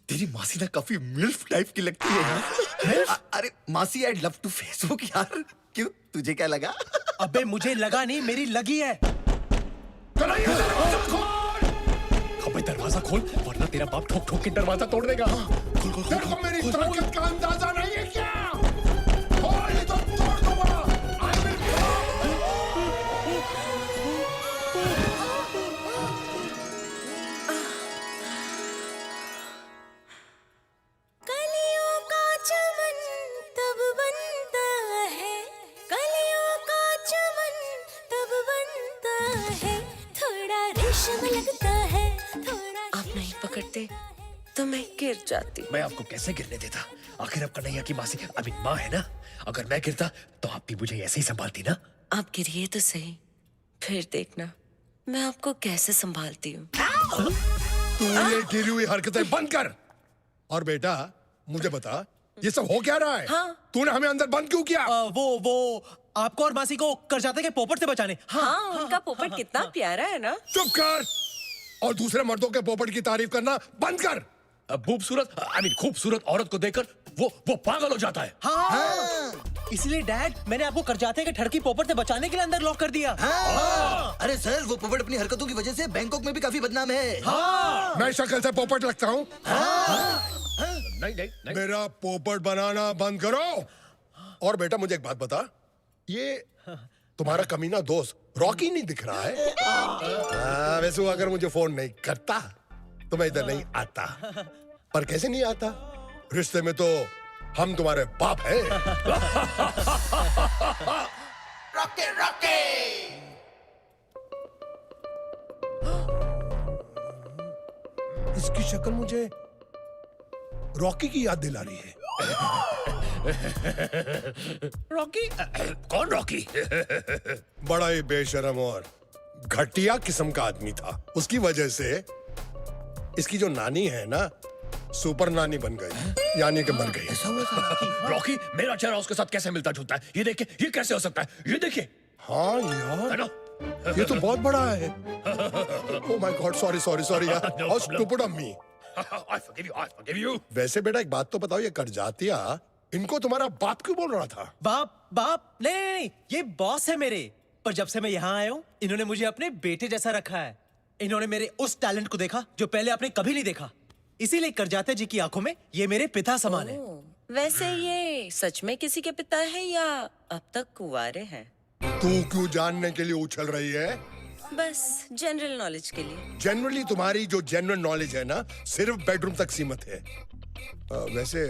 तेरी मासी ना काफी मिल्फ टाइप की लगती है यार। अरे मासी, आई लव टू फेसबुक यार। क्यों, तुझे क्या लगा?
अबे मुझे लगा नहीं, मेरी लगी है।
अबे दरवाजा खोल, वरना तेरा बाप ठोक ठोक के दरवाजा तोड़ देगा। खोल खोल
तेरे को मेरी ताकत का अंदाजा नहीं है क्या? खोल, ये तो तोड़ दूंगा।
कलियों का चमन तब बनता है, कलियों का चमन तब बनता है, थोड़ा रेशम लगता है, थोड़ा।
आप नहीं पकड़ते तो मैं गिर जाती।
मैं आपको कैसे गिरने देता? आखिर अब कन्हैया की मासी अभी माँ है ना। अगर मैं गिरता तो आप भी मुझे ऐसे ही संभालती ना।
आप गिरिए तो सही, फिर देखना मैं आपको कैसे संभालती हूँ।
तू ये गिरी हुई हरकतें बंद कर। और बेटा मुझे बता, ये सब हो क्या रहा है?
हाँ।
तूने हमें अंदर बंद क्यों किया?
वो आपको और मासी को करजाते के पोपट से बचाने।
हाँ, उनका पोपट कितना प्यारा है ना।
चुप कर और दूसरे मर्दों के पोपट की तारीफ करना बंद कर।
खूबसूरत औरत को देखकर वो पागल हो जाता है।
हाँ। इसलिए डैड, मैंने आपको करजाते के ठड़की पोपट से बचाने के लिए अंदर लॉक कर दिया।
अरे सर, वो पोपट अपनी हरकतों की वजह से बैंकॉक में भी काफी बदनाम है।
मैं शक्ल से पोपट लगता हूँ?
नहीं।
मेरा पोपट बनाना बंद करो। और बेटा मुझे एक बात बता, ये तुम्हारा कमीना दोस्त रॉकी नहीं दिख रहा है? वैसे वो अगर मुझे फोन नहीं करता तो मैं इधर नहीं आता। पर कैसे नहीं आता? रिश्ते में तो हम तुम्हारे बाप हैं।
Rocky Rocky.
इसकी शक्ल मुझे रॉकी की याद दिला रही है।
रॉकी? कौन रॉकी?
बड़ा ही बेशरम और घटिया किस्म का आदमी था। उसकी वजह से इसकी जो नानी है ना, सुपर नानी बन गई, यानी कि मर गई।
रॉकी, मेरा चेहरा उसके साथ कैसे मिलता जुलता है? ये देखिए, ये कैसे हो सकता है? ये देखिए।
हाँ यार, ये तो बहुत बड़ा है। ओह माय गॉड, सॉरी यार, how stupid of me.
I forgive you.
वैसे बेटा एक बात तो बताओ, ये करजातिया इनको तुम्हारा बाप क्यों बोल रहा था?
बाप नहीं, ये बॉस है मेरे। पर जब से मैं यहाँ आया हूँ, इन्होंने मुझे अपने बेटे जैसा रखा है। इन्होंने मेरे उस टैलेंट को देखा जो पहले आपने कभी नहीं देखा। इसीलिए करजाते जी की आंखों में ये मेरे पिता समान है।
वैसे ये सच में किसी के पिता है या अब तक कुंवारे हैं?
तू क्यों जानने के लिए उछल रही है?
बस जनरल नॉलेज के लिए।
जनरली तुम्हारी जो जनरल नॉलेज है ना, सिर्फ बेडरूम तक सीमित है। वैसे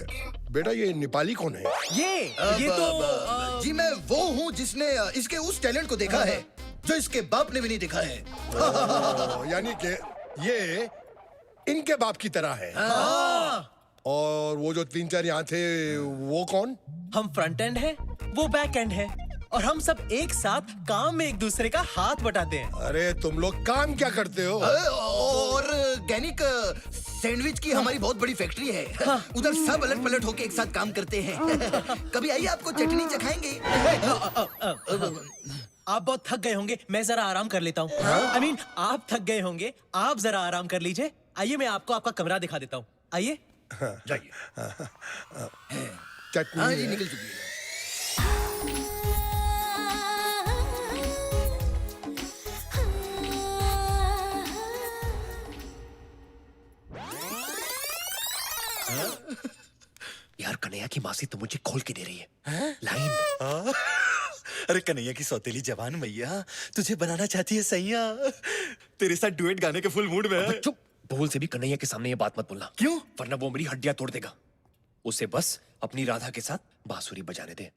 बेटा ये नेपाली कौन है?
ये तो
जी मैं वो हूँ जिसने इसके उस टैलेंट को देखा है जो इसके बाप ने भी नहीं देखा है।
यानी कि ये इनके बाप की तरह है। और वो जो 3-4 यहाँ थे वो कौन?
हम फ्रंट एंड है, वो बैक एंड है, और हम सब एक साथ काम में एक दूसरे का हाथ बटाते हैं।
अरे तुम लोग काम क्या करते हो?
और गैनिक सैंडविच की हमारी बहुत बड़ी फैक्ट्री है। उधर सब अलट पलट होके एक साथ काम करते हैं। कभी आइए, आपको चटनी चखाएंगे।
आप बहुत थक गए होंगे, मैं जरा आराम कर लेता हूँ। I mean, आप थक गए होंगे, आप जरा आराम कर लीजिए। आइए मैं आपको आपका कमरा दिखा देता हूँ। आइए।
जाइए।
हाँ जी, निकल चुकी है।
यार कन्हैया की मासी तो मुझे खोल के दे रही है लाइन।
अरे कन्हैया की सौतेली जवान मैया तुझे बनाना चाहती है सैया। तेरे साथ डुएट गाने के फुल मूड में है।
चुप, भूल से भी कन्हैया के सामने ये बात मत बोलना।
क्यों?
वरना वो मेरी हड्डियां तोड़ देगा। उसे बस अपनी राधा के साथ बांसुरी बजाने दे।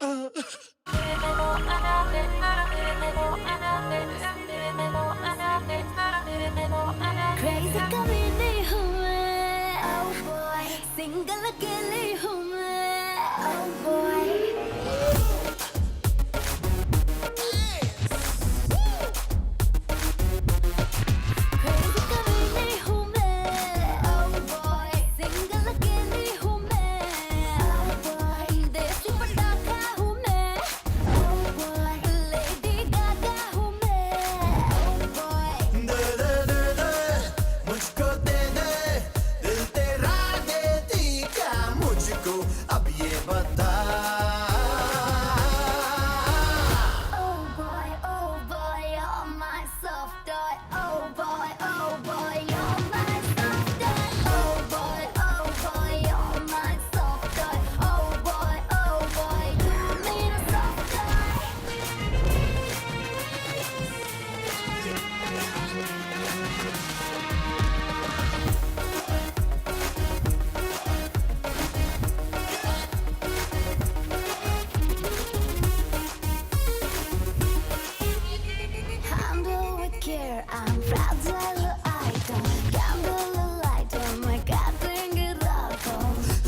I'm fragile item, candle lighter, मैं काटेंगे रातों।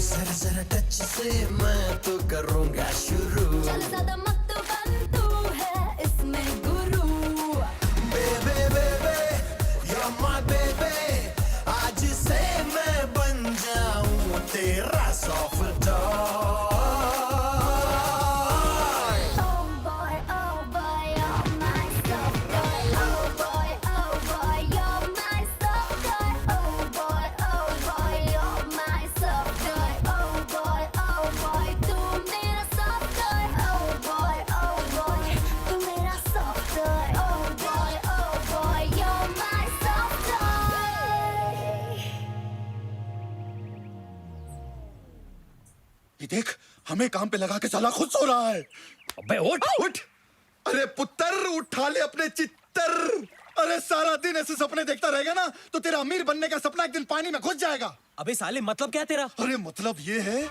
जरा जरा टच से मैं तो करूँगा शुरू।
चल ज़्यादा मत बन, तू है इसमें गुरु।
Baby, baby, you're my baby. आज से मैं बन जाऊँ तेरा soft toy.
Oh boy, you're my soft toy. Oh boy, you're my soft toy. Oh boy, you're my soft toy. Oh boy, तू मेरा soft toy. Oh boy, तू मेरा soft toy. Oh boy, you're my soft toy.
ये देख, हमें काम पे लगा के साला खुद सो रहा है।
अबे उठ
उठ। अरे पुत्र, उठा ले अपने चित्तर। अरे सारा दिन ऐसे सपने देखता रहेगा ना तो तेरा अमीर बनने का सपना एक दिन पानी में घुस जाएगा।
अबे साले मतलब क्या तेरा?
अरे मतलब ये है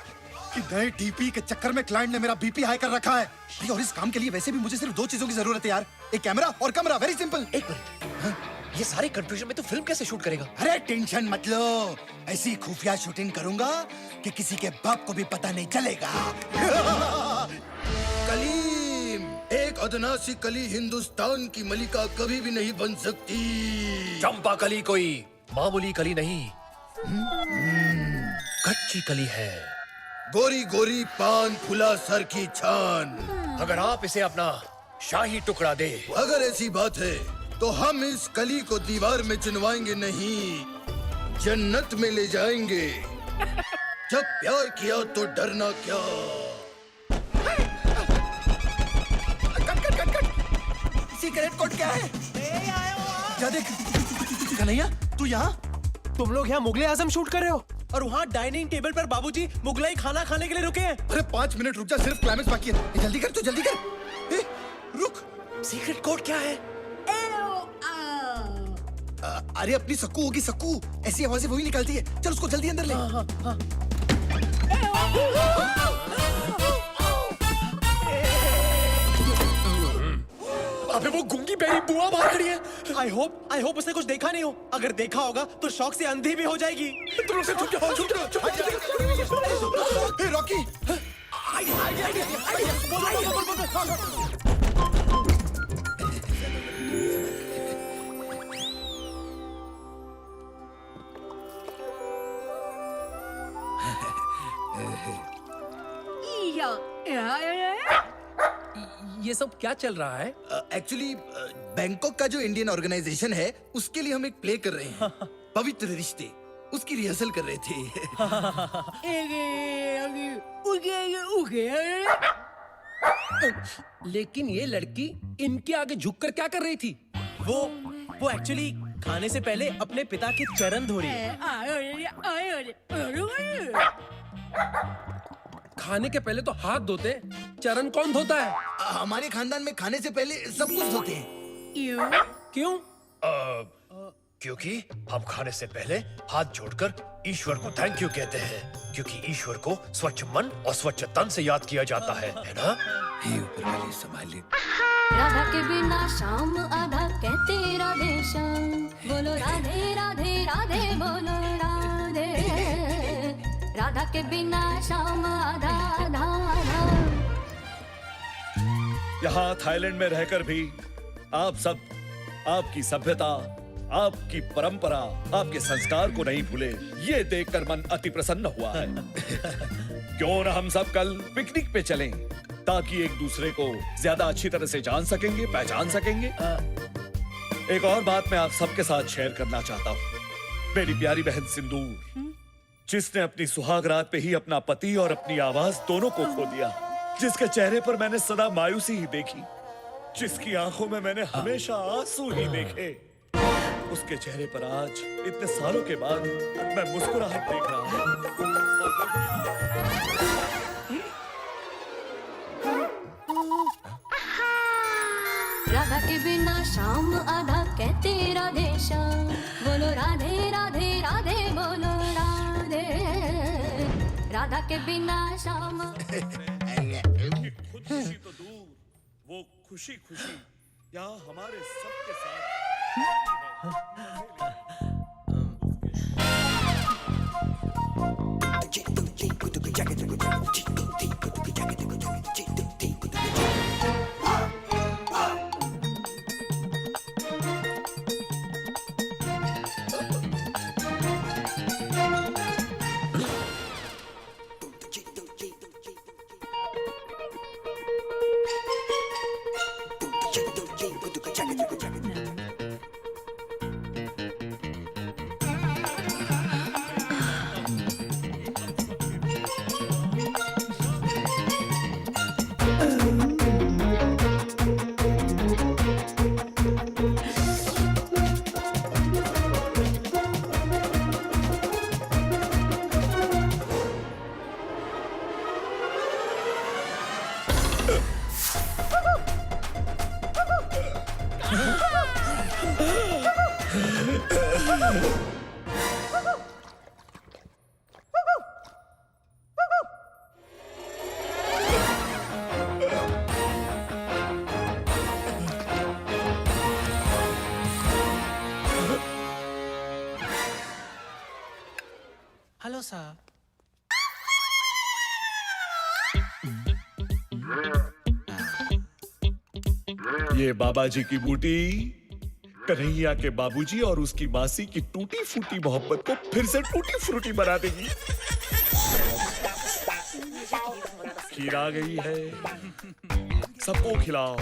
कि नए डीपी के चक्कर में क्लाइंट ने मेरा बीपी हाई कर रखा है। और इस काम के लिए वैसे भी मुझे सिर्फ 2 चीजों की जरूरत है यार, एक कैमरा और कमरा। Very simple.
एक मिनट, ये सारे कंफ्यूजन में तू फिल्म कैसे शूट करेगा?
अरे टेंशन मत लो, ऐसी खुफिया शूटिंग करूंगा कि किसी के बाप को भी पता नहीं चलेगा। कलीम, एक अदना सी कली हिंदुस्तान की मलिका कभी भी नहीं बन सकती।
चंपा कली कोई मामूली कली नहीं, कच्ची कली है।
गोरी गोरी पान फुला सर की छान।
अगर आप इसे अपना शाही टुकड़ा दे,
अगर ऐसी बात है तो हम इस कली को दीवार में चुनवाएंगे नहीं, जन्नत में ले जाएंगे। जब प्यार किया तो डरना क्या। सीक्रेट कोड क्या है? क्या देख कन्हैया, तू यहाँ?
तुम लोग यहाँ मुगले आजम शूट कर रहे हो और वहाँ डाइनिंग टेबल पर बाबूजी मुगलाई खाना खाने के लिए रुके हैं।
अरे 5 मिनट रुक जा, सिर्फ क्लाइमेक्स बाकी है। जल्दी कर, तू जल्दी कर। रुक,
सीक्रेट कोड क्या है?
अरे अपनी सक्कू होगी, सक्कू। ऐसी आवाजें वही निकालती है। चल उसको जल्दी अंदर ले।
अबे वो गूंगी बेरी बुआ बाहर खड़ी है।
आई होप उसने कुछ देखा नहीं हो। अगर देखा होगा तो शौक से अंधी भी हो जाएगी।
तुम लोग से छुप जाओ, छुप जाओ।
हे रॉकी,
ये सब क्या चल रहा है?
एक्चुअली बैंकॉक का जो इंडियन ऑर्गेनाइजेशन है उसके लिए हम एक प्ले कर रहे हैं, पवित्र रिश्ते। उसकी रिहर्सल कर रहे थे।
लेकिन ये लड़की इनके आगे झुककर क्या कर रही थी?
वो एक्चुअली खाने से पहले अपने पिता के चरण धो रही है।
खाने के पहले तो हाथ धोते, चरण कौन धोता है?
हमारे खानदान में खाने से पहले सब कुछ धोते हैं।
क्यों?
क्योंकि हम खाने से पहले हाथ जोड़कर ईश्वर को थैंक यू कहते हैं, क्योंकि ईश्वर को स्वच्छ मन और स्वच्छ तन से याद किया जाता है ना?
हे ऊपर वाले संभाले।
राधा के बिना शाम आधा कहते राधे श्याम, बोलो राधे राधे राधे बोलो राधे। राधा के बिना शाम आधा आधा आधा।
यहाँ थाईलैंड में रहकर भी आप सब आपकी सभ्यता, आपकी परंपरा, आपके संस्कार को नहीं भूले, ये देखकर मन अति प्रसन्न हुआ है। क्यों न हम सब कल पिकनिक पे चलें, ताकि एक दूसरे को ज्यादा अच्छी तरह से जान सकेंगे, पहचान सकेंगे। एक और बात मैं आप सबके साथ शेयर करना चाहता हूँ। मेरी प्यारी बहन सिंदूर, जिसने अपनी सुहाग रात पे ही अपना पति और अपनी आवाज दोनों को खो दिया, जिसके चेहरे पर मैंने सदा मायूसी ही देखी, जिसकी आंखों में मैंने हमेशा आंसू ही देखे, उसके चेहरे पर आज इतने सालों के बाद मैं मुस्कुराहट देख रहा हूँ।
राधा के बिना शाम आधा कहते राधे श्याम, बोलो राधे राधे राधे बोलो राधे। राधा के बिना शाम
खुशी तो दूर, वो खुशी खुशी यहाँ हमारे सबके साथ है।
Hello sir.
ये बाबा जी की बूटी कन्हैया के बाबूजी और उसकी मासी की टूटी फूटी मोहब्बत को फिर से टूटी फ्रूटी बना देगी। खीर आ गई है, सबको खिलाओ।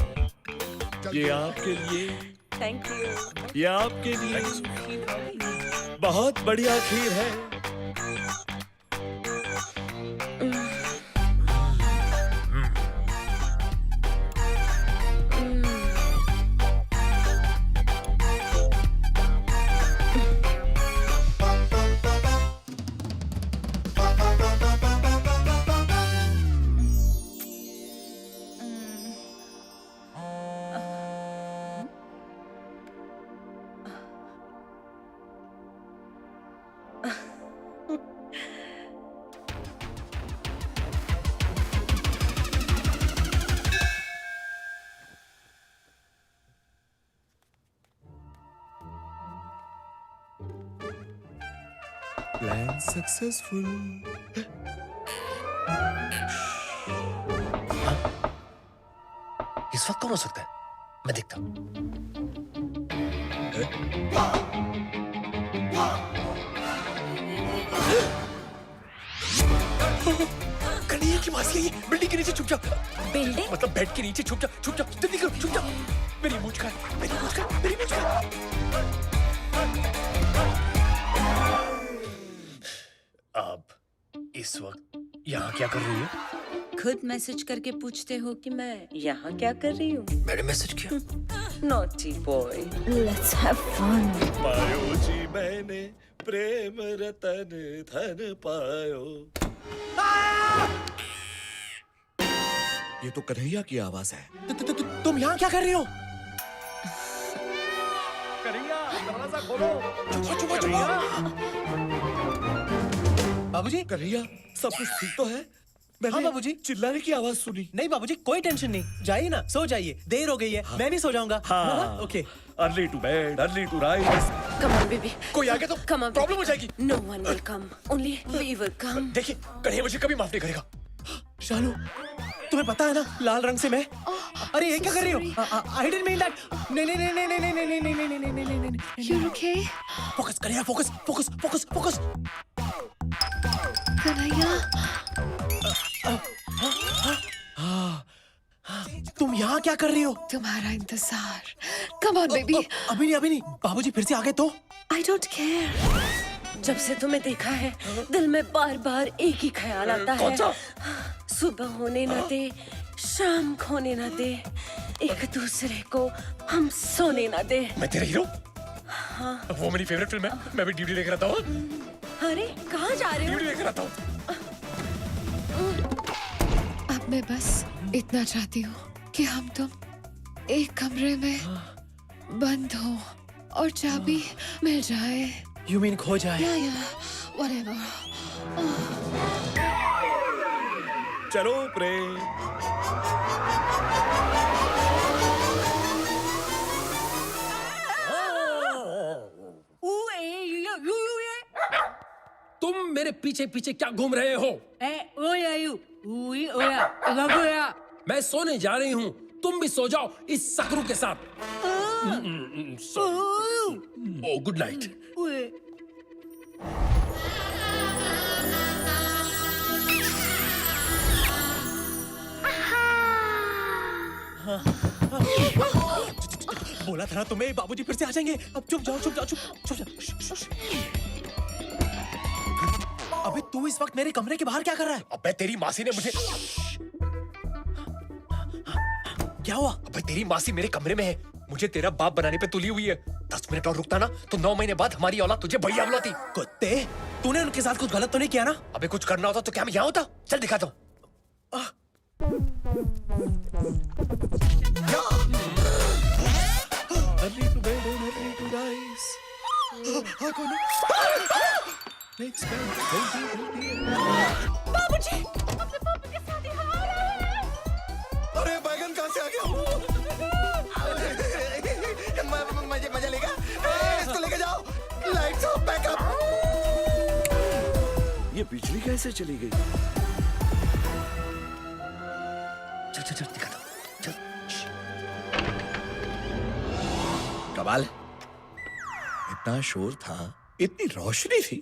ये आपके लिए,
थैंक यू।
ये आपके लिए बहुत बढ़िया खीर है। Plan successful.
इस वक्त कौन हो सकता है? मैं देखता हूँ। कन्हैया की मासी है ये। बिल्डिंग के नीचे छुप जा।
बिल्डिंग?
मतलब बेड के नीचे छुप जा, छुप जा, जल्दी करो, छुप जा। मेरी मूंछ का, मेरी मूंछ का, मेरी मूंछ का। अब इस वक्त यहाँ क्या कर रही है?
खुद मैसेज करके पूछते हो कि मैं यहाँ क्या कर रही हूँ?
मैंने मैसेज किया।
Naughty boy, let's have fun.
पायो जी मैंने प्रेम रतन धन पायो। ये तो कन्हैया की आवाज है।
तुम यहाँ क्या कर रही हो?
कन्हैया दरवाजा खोलो।
चुप चुप चुप। बाबूजी,
कन्हैया सब कुछ ठीक तो है? मैंने
हाँ बाबूजी,
चिल्लाने की आवाज सुनी।
नहीं बाबूजी, कोई टेंशन नहीं। जाइए ना, सो जाइए, देर हो गई है। मैं भी सो जाऊंगा।
हाँ,
okay.
Early to bed, early to rise.
Come on, baby.
कोई आ गया तो
Come on,
प्रॉब्लम हो जाएगी।
No one will come. Only we will come.
देखिए, कन्हैया मुझे कभी माफ नहीं करेगा।
शालू, तुम्हें पता है ना लाल रंग से मैं? अरे ये क्या कर रही हो? I didn't mean that. नहीं नहीं नहीं नहीं नहीं नहीं नहीं नहीं नहीं नहीं नहीं नहीं नहीं।
You're okay?
Focus Kanhaiya, focus focus focus focus.
Kanhaiya,
तुम यहाँ क्या कर रही हो?
तुम्हारा इंतजार। Come on, baby.
अभी नहीं, अभी नहीं। बाबूजी फिर से आ गए तो?
I don't care. जब से तुम्हें देखा है, दिल में बार-बार एक ही ख्याल आता है।
कौन सा?
सुबह होने न दे, शाम खोने न दे, एक दूसरे को हम सोने न दे।
मैं तेरा हीरो?
हाँ।
वो मेरी फेवरेट फिल्म है। मैं भी ड्यूटी लेकर आता हूँ।
अरे कहाँ जा रहे हो?
ड्यूटी लेकर आता हूँ।
अब मैं बस इतना चाहती हूँ कि हम तुम एक कमरे में बंद हो और चाबी मिल जाए।
You mean खो जाए?
Yeah, whatever.
चलो प्रेम।
तुम मेरे पीछे पीछे क्या घूम रहे हो? मैं सोने जा रही हूँ, तुम भी सो जाओ इस सकरू के साथ। ओ गुड नाइट।
बोला था ना तुम्हें, बाबूजी फिर से आ जाएंगे। अब चुप जाओ, चुप जाओ, चुप जाओ। अबे तू इस वक्त मेरे कमरे के बाहर क्या कर रहा है?
अबे तेरी मासी ने मुझे...
क्या हुआ?
अबे तेरी मासी मेरे कमरे में है, मुझे तेरा बाप बनाने पे तुली हुई है। 10 मिनट और रुकता ना तो 9 महीने बाद हमारी औलाद तुझे भैया बुलाती।
कुत्ते, तूने उनके साथ कुछ गलत तो नहीं किया ना?
अबे कुछ करना होता तो क्या मैं यहाँ होता? चल दिखा दो।
बाबूजी, अपने पापा के साथ यहाँ आ रहे हैं।
अरे बैगन कहाँ से आ गया? मजा लेगा? इसको लेके जाओ। Lights off, backup.
ये बिजली कैसे चली गई?
चल चल चल दिखा दो, चल।
कमाल, इतना शोर था, इतनी रोशनी थी,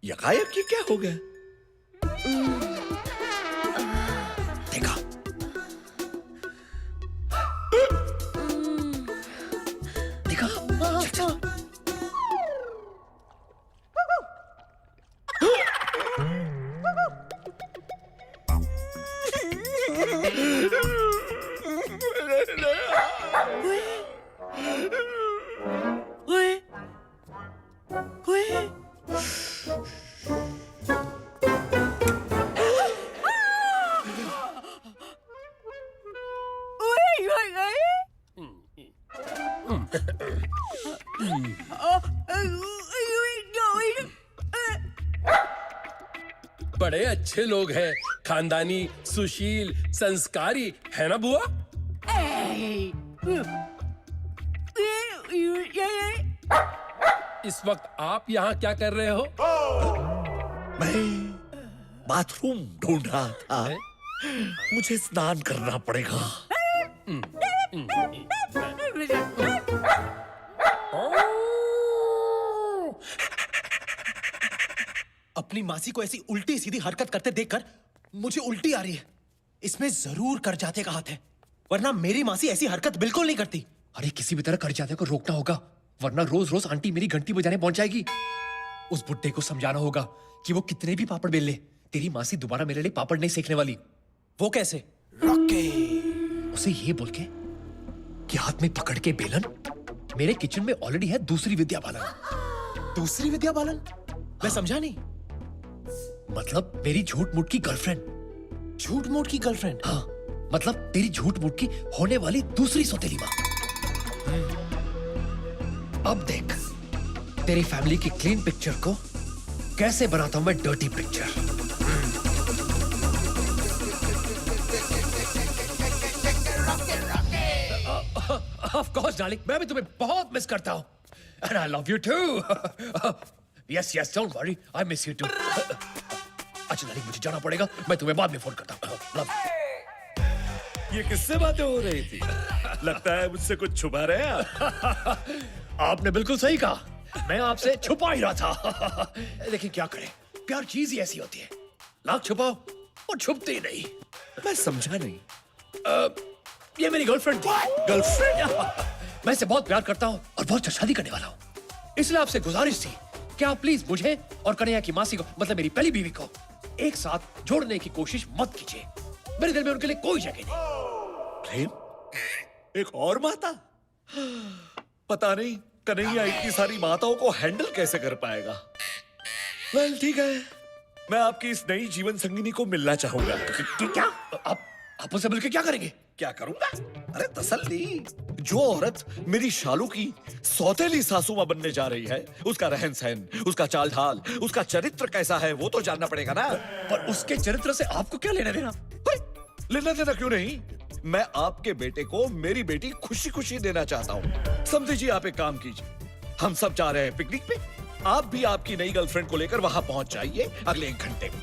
यकायक ये क्या हो गया?
देखा? देखा? चल चल।
बड़े अच्छे लोग हैं, खानदानी, सुशील, संस्कारी, है ना बुआ? इस वक्त आप यहाँ क्या कर रहे हो?
मैं बाथरूम ढूंढ रहा था, मुझे स्नान करना पड़ेगा।
अपनी मासी को ऐसी उल्टी सीधी हरकत करते देखकर मुझे उल्टी आ रही है। इसमें जरूर कर जाते का हाथ है, वरना मेरी मासी ऐसी हरकत बिल्कुल नहीं करती।
अरे किसी भी तरह कर जाते को रोकना होगा, वरना रोज रोज आंटी मेरी घंटी बजाने पहुंच जाएगी। उस बुड्ढे को समझाना होगा कि वो कितने भी पापड़ बेल ले, तेरी मासी दोबारा मेरे लिए पापड़ नहीं सेकने वाली।
वो कैसे?
उसे ये बोल के कि हाथ में पकड़ के बेलन, मेरे किचन में ऑलरेडी है दूसरी विद्या बालन।
दूसरी विद्या बालन? मैं समझा नहीं।
मतलब मेरी झूठ मूठ की गर्लफ्रेंड।
झूठ मूठ की गर्लफ्रेंड?
हाँ, मतलब तेरी झूठ मूठ की होने वाली दूसरी सौतेली माँ। अब देख तेरी फैमिली की क्लीन पिक्चर को कैसे बनाता हूं मैं dirty picture. Of course darling, मैं भी तुम्हें बहुत मिस करता हूं। And I love you too. Yes yes, don't worry, I miss you too. अच्छा डार्लिंग, मुझे जाना पड़ेगा, मैं तुम्हें बाद में फोन करता हूं। लव
ये किससे बातें हो रही थी? लगता है मुझसे कुछ छुपा रहे हैं आप।
आपने बिल्कुल सही कहा, मैं आपसे छुपा ही रहा था। लेकिन क्या करें, प्यार चीज ही ऐसी होती है, लाख छुपाओ और छुपती ही नहीं।
मैं समझा नहीं।
ये मेरी गर्लफ्रेंड थी। गर्लफ्रेंड? मैं इसे बहुत प्यार करता हूँ और बहुत शादी करने वाला हूँ, इसलिए आपसे गुजारिश थी कि आप प्लीज मुझे और कन्हैया की मासी को, मतलब मेरी पहली बीवी को, एक साथ जोड़ने की कोशिश मत कीजिए। मेरे दिल में उनके लिए कोई जगह नहीं।
प्रेम? एक और माता? पता नहीं कन्हैया इतनी सारी माताओं को हैंडल कैसे कर पाएगा। वेल ठीक है, मैं आपकी इस नई जीवन संगिनी को मिलना चाहूंगा।
क्या? आप उनसे मिलकर क्या करेंगे?
क्या करूंगा? अरे तसल्ली, जो औरत मेरी शालू की सौतेली सासू मां बनने जा रही है, उसका रहन सहन, उसका चाल ढाल, उसका चरित्र कैसा है वो तो जानना पड़ेगा ना।
पर उसके चरित्र से आपको क्या लेना देना?
लेना देना क्यों नहीं, मैं आपके बेटे को मेरी बेटी खुशी खुशी देना चाहता हूँ। समझिए, आप एक काम कीजिए, हम सब जा रहे हैं पिकनिक पे, आप भी आपकी नई गर्लफ्रेंड को लेकर वहां पहुंच जाइए अगले 1 घंटे में।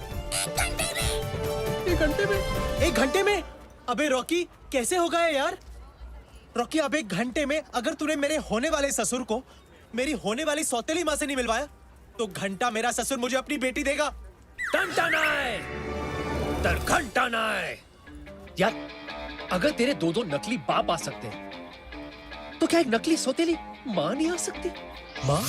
1 घंटे में? 1 घंटे में? अबे रॉकी, कैसे होगा ये यार? रॉकी, अब 1 घंटे में अगर तूने मेरे होने वाले ससुर को मेरी होने वाली सौतेली माँ से नहीं मिलवाया तो घंटा मेरा ससुर मुझे अपनी बेटी देगा।
घंटा नाय यार, अगर तेरे 2 नकली बाप आ सकते हैं तो क्या एक नकली सौतेली माँ नहीं आ सकती? माँ?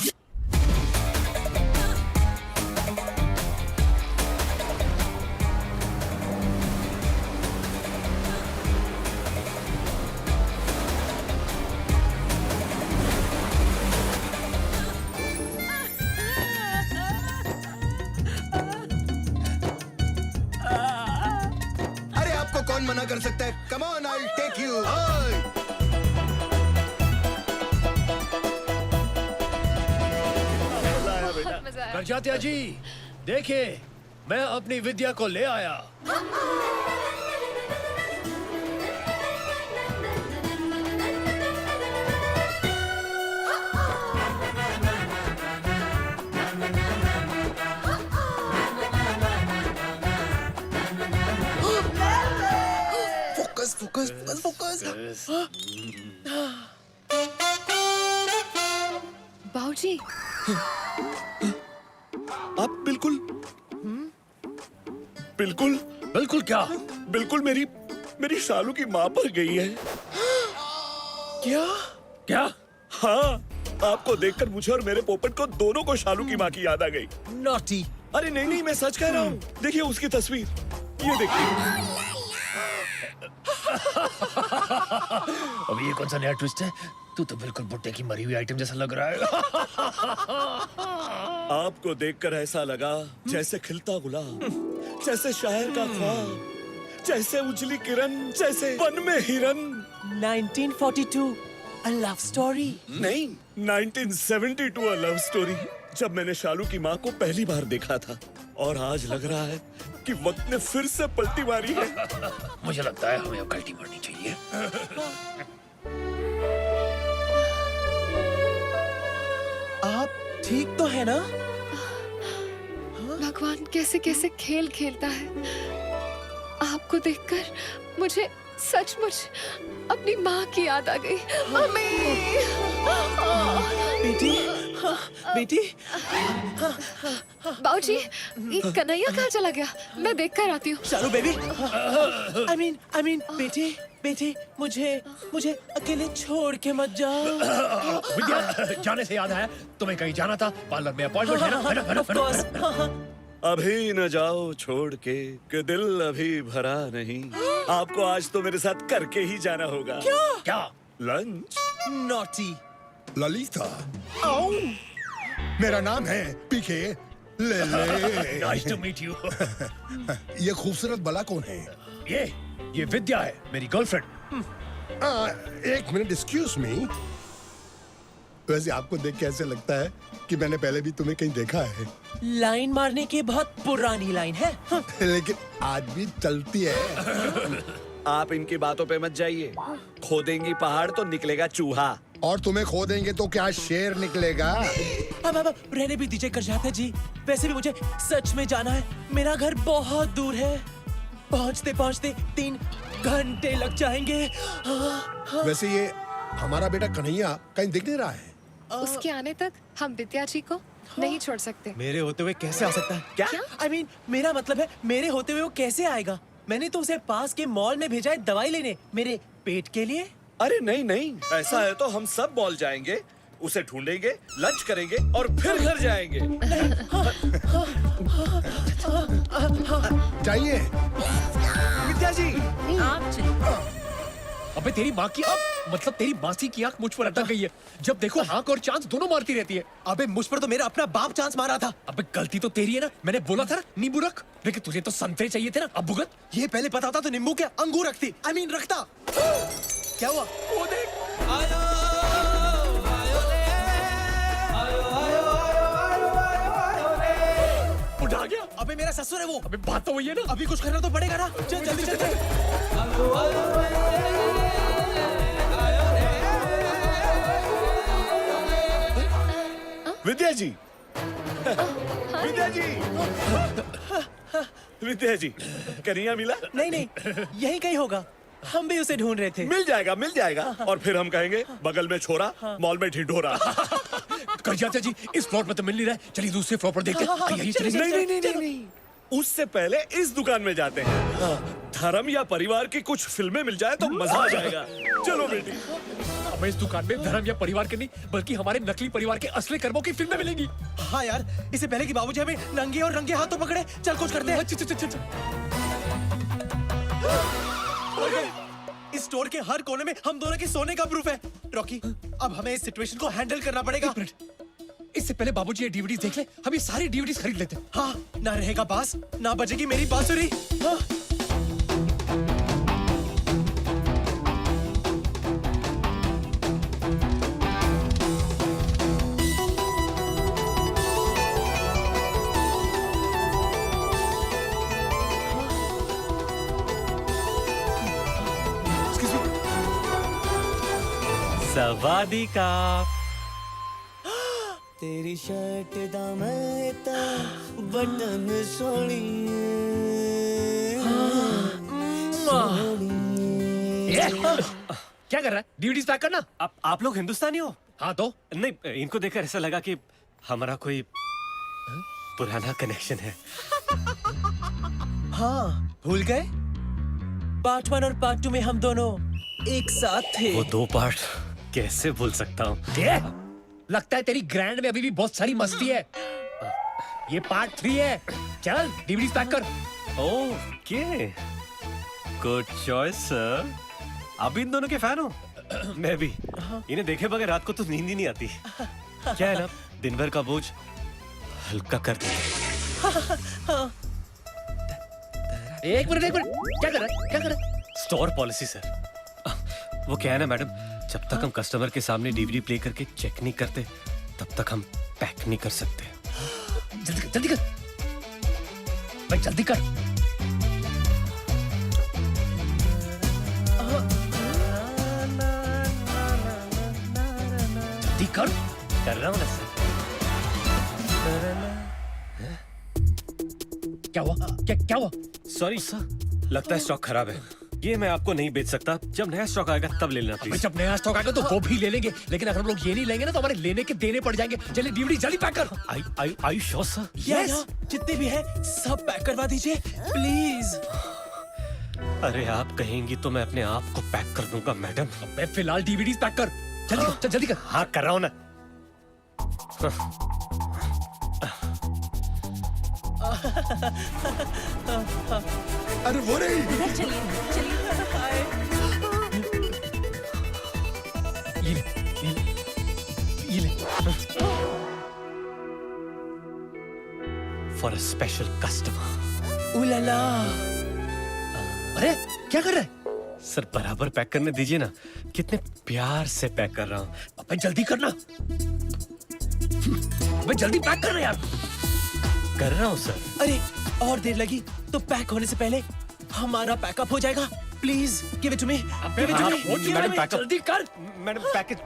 अरे आपको कौन मना कर सकता है? Come on, I will take you.
Karjatya ji, देखिए मैं अपनी विद्या को ले आया।
Focus focus focus focus.
बाबूजी,
आप बिल्कुल बिल्कुल
बिल्कुल क्या?
बिल्कुल मेरी शालू की माँ पर गई है।
क्या?
हाँ, आपको देखकर मुझे और मेरे पोपट को दोनों को शालू की माँ की याद आ गई।
नॉटी।
अरे नहीं, मैं सच कह रहा हूँ। देखिए उसकी तस्वीर, ये देखिए।
अब ये कौन सा नया ट्विस्ट है? तू तो बिल्कुल बुट्टे की मरी हुई आइटम जैसा लग रहा है।
आपको देखकर ऐसा लगा जैसे खिलता गुलाब, जैसे शायर का ख्वाब, जैसे उजली किरण, जैसे वन में हिरन।
1942 अ लव स्टोरी।
नहीं, 1972 अ लव स्टोरी। जब मैंने शालू की माँ को पहली बार देखा था, और आज लग रहा है कि वक्त ने फिर से पलटी मारी है।
मुझे लगता है हमें अब कल्टी मारनी चाहिए।
आप ठीक तो है ना?
भगवान कैसे कैसे खेल खेलता है। आपको देखकर मुझे सचमुच अपनी माँ की याद आ गई। मम्मी!
बेटी, बेटी।
बाबूजी, ये कन्हैया कहाँ चला गया? मैं देख कर आती हूँ।
शालू बेबी। I mean, बेटी, मुझे अकेले छोड़ के मत जाओ।
विद्या, जाने से याद आया, तुम्हें कहीं जाना था, पार्लर में अपॉइंटमेंट है ना?
Of course।
अभी न जाओ छोड़ के, कि दिल अभी भरा नहीं। आपको आज तो मेरे साथ करके ही जाना होगा।
क्या?
लंच।
नॉटी।
ललिता, मेरा नाम है पीके ले।
Nice to meet you.
ये खूबसूरत बला कौन है?
ये विद्या है, मेरी गर्लफ्रेंड।
1 minute, excuse me. वैसे आपको देख के ऐसे लगता है कि मैंने पहले भी तुम्हें कहीं देखा है।
लाइन मारने की बहुत पुरानी लाइन है।
लेकिन आज भी चलती है।
आप इनकी बातों पे मत जाइए। खोदेंगी पहाड़ तो निकलेगा चूहा।
और तुम्हें खो देंगे तो क्या शेर निकलेगा?
अब रहने भी दीजिए करजात्या जी। वैसे भी मुझे सच में जाना है। मेरा घर बहुत दूर है। पहुंचते पहुंचते 3 घंटे लग जाएंगे।
वैसे ये हमारा बेटा कन्हैया कहीं दिख नहीं रहा है।
उसके आने तक हम विद्या जी को नहीं छोड़ सकते।
मेरे होते हुए कैसे आ सकता है? क्या? I mean, मेरा मतलब है मेरे होते हुए वो कैसे आएगा? मैंने तो उसे पास के मॉल में भेजा है दवाई लेने, मेरे पेट के लिए।
अरे नहीं, ऐसा है तो हम सब मॉल जाएंगे, उसे ढूंढेंगे, लंच करेंगे और फिर घर जाएंगे।
चाहिए
विद्या जी।
आप चलिए।
अबे तेरी माँ की मतलब तेरी मासी की आंख मुझ पर अटक गई है। जब देखो आंख और चांस दोनों मारती रहती है।
अबे मुझ पर तो मेरा अपना बाप चांस मारा था।
अबे गलती तो तेरी है ना। मैंने बोला था ना नींबू रख, लेकिन तुझे तो संतरे चाहिए थे ना। अब भुगत।
ये पहले पता होता तो नींबू के अंगूर रखती। I mean, रखता। क्या हुआ?
वो देख। उठा गया।
अबे मेरा ससुर है वो।
अबे बात तो वही है ना।
अभी कुछ करना तो पड़ेगा ना। चल जल्दी चल।
विद्या जी, विद्या जी, विद्या जी, कन्हैया मिला?
नहीं नहीं, यही कहीं होगा। हम भी उसे ढूंढ रहे थे।
मिल जाएगा। और फिर हम कहेंगे बगल में छोरा, मॉल में ढिंढोरा।
कर जाते जी, इस फ्लोर पर तो मिल नहीं रहा है। चलिए दूसरे फ्लोर पर देखते हैं। यही
नहीं, उससे पहले इस दुकान में जाते हैं। धर्म या परिवार की कुछ फिल्में मिल जाए तो मजा आ जाएगा। चलो बेटी।
हमें इस दुकान में धर्म या परिवार के नहीं, बल्कि हमारे नकली परिवार के असली कर्मों की फिल्में मिलेंगी।
हाँ यार, इससे पहले कि बाबूजी हमें नंगे और रंगे हाथों पकड़े, चल कुछ करते हैं।
चल।
इस स्टोर के हर कोने में हम दोनों के सोने का प्रूफ है। रॉकी, अब हमें इस सिचुएशन को हैंडल करना पड़ेगा।
इससे पहले बाबूजी ये डीवीडीज देख ले, हम ये सारी डीवीडीज खरीद लेते हैं।
हाँ, ना रहेगा बास, ना बजेगी मेरी बांसुरी। हाँ। सवादी का
तेरी शर्ट दा मैं ता बटन सोनी
क्या कर रहा है? डीवीडीज पैक करना।
आप लोग हिंदुस्तानी हो?
हाँ तो
नहीं, इनको देखकर ऐसा लगा कि हमारा कोई पुराना कनेक्शन है। हाँ, भूल गए? पार्ट 1 और पार्ट 2 में हम दोनों एक साथ थे।
वो 2 पार्ट कैसे भूल सकता हूँ?
लगता है तेरी ग्रैंड में अभी भी बहुत सारी मस्ती है। ये पार्ट 3 है। चल डीवीडीज पैक कर।
Okay, good choice sir. आप इन दोनों के फैन हो? मैं भी। इन्हें देखे बगैर रात को तो नींद ही नहीं आती। क्या है ना, दिन भर का बोझ हल्का कर देते।
एक मिनट क्या कर रहा है?
Store policy sir. वो क्या है ना मैडम, जब तक हम कस्टमर के सामने डीवीडी प्ले करके चेक नहीं करते, तब तक हम पैक नहीं कर सकते।
जल्दी कर भाई, जल्दी कर। जल्दी कर
रहा हूँ ना सर।
क्या हुआ?
सॉरी सर, लगता है स्टॉक खराब है। ये मैं आपको नहीं बेच सकता। जब नया स्टॉक आएगा तब ले लेना प्लीज।
जब नया स्टॉक आएगा तो वो भी ले लेंगे, लेकिन अगर हम लोग ये नहीं लेंगे ना तो हमारे लेने के देने पड़ जाएंगे। चलिए डीवीडी जल्दी पैक कर।
I sure sir?
यस,
जितने भी है सब पैक करवा दीजिए प्लीज। अरे आप कहेंगी तो मैं अपने आप को पैक कर दूंगा मैडम।
मैं फिलहाल डीवीडीज पैक कर। जल्दी कर।
हाँ, कर रहा हूँ ना।
अरे वो नहीं।
ये ले।
For a special customer. उलाला।
अरे क्या कर रहा है?
सर बराबर पैक करने दीजिए ना, कितने प्यार से पैक कर रहा हूँ।
अबे जल्दी करना। अबे जल्दी पैक करना यार।
कर रहा हूँ सर। अरे और देर लगी तो पैक होने से पहले हमारा पैकअप हो जाएगा। Please give it to me.
Madam pack up जल्दी कर।
मैडम पैकेज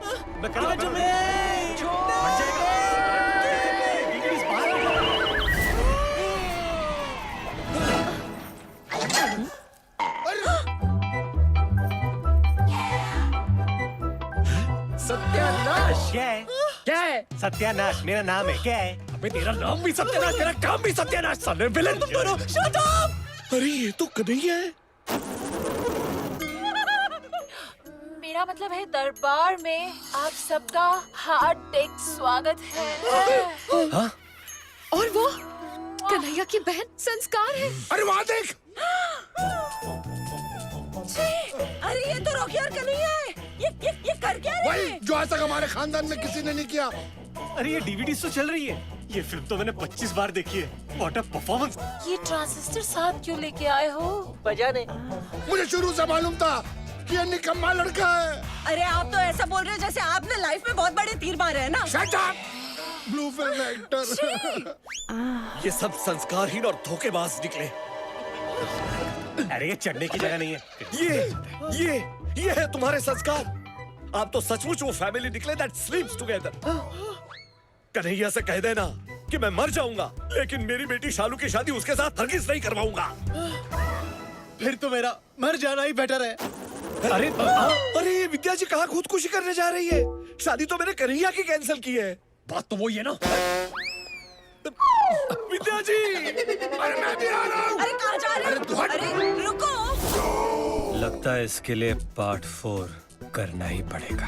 सत्यानाश।
क्या है? सत्यानाश मेरा नाम है। क्या है?
अबे तेरा नाम भी सत्यानाश, तेरा काम भी सत्यानाश। साले विलेन तुम दोनों। Shut up.
अरे ये तो कन्हैया है।
मेरा मतलब है दरबार में आप सबका हार्दिक स्वागत है।
हाँ?
और वो कन्हैया की बहन संस्कार है।
अरे वहाँ देख।
अरे ये तो रॉकी और कन्हैया है। ये कर क्या रहे
वही
हैं?
जो आज तक हमारे खानदान में किसी ने नहीं किया।
अरे ये डीवीडी तो चल रही है। ये फिल्म तो मैंने 25 बार देखी है। What a performance.
ये ट्रांजिस्टर साथ क्यों लेके आए हो?
बजाने।
मुझे शुरू से मालूम था कि ये निकम्मा लड़का है।
अरे आप तो ऐसा बोल रहे हो जैसे आपने लाइफ में बहुत बड़े तीर मारे हैं ना।
Shut up. Blue film actor.
ये सब संस्कारहीन और धोखेबाज निकले।
अरे ये चढ़ने की जगह नहीं है।
ये है तुम्हारे संस्कार। आप तो सचमुच वो फैमिली निकले that sleeps together। कन्हैया से कह देना कि मैं मर जाऊंगा, लेकिन मेरी बेटी शालू की शादी उसके साथ हरगिज नहीं करवाऊंगा।
फिर तो मेरा मर जाना ही बेटर है।
अरे अरे ये विद्या जी कहाँ खुदकुशी करने जा रही है? शादी तो मैंने कन्हैया की कैंसिल की है।
बात तो वही है ना।
विद्या जी,
अरे मैं भी आ रहा हूँ।
अरे कहाँ जा रहे हो? अरे रुको।
लगता है इसके लिए पार्ट 4 करना ही पड़ेगा।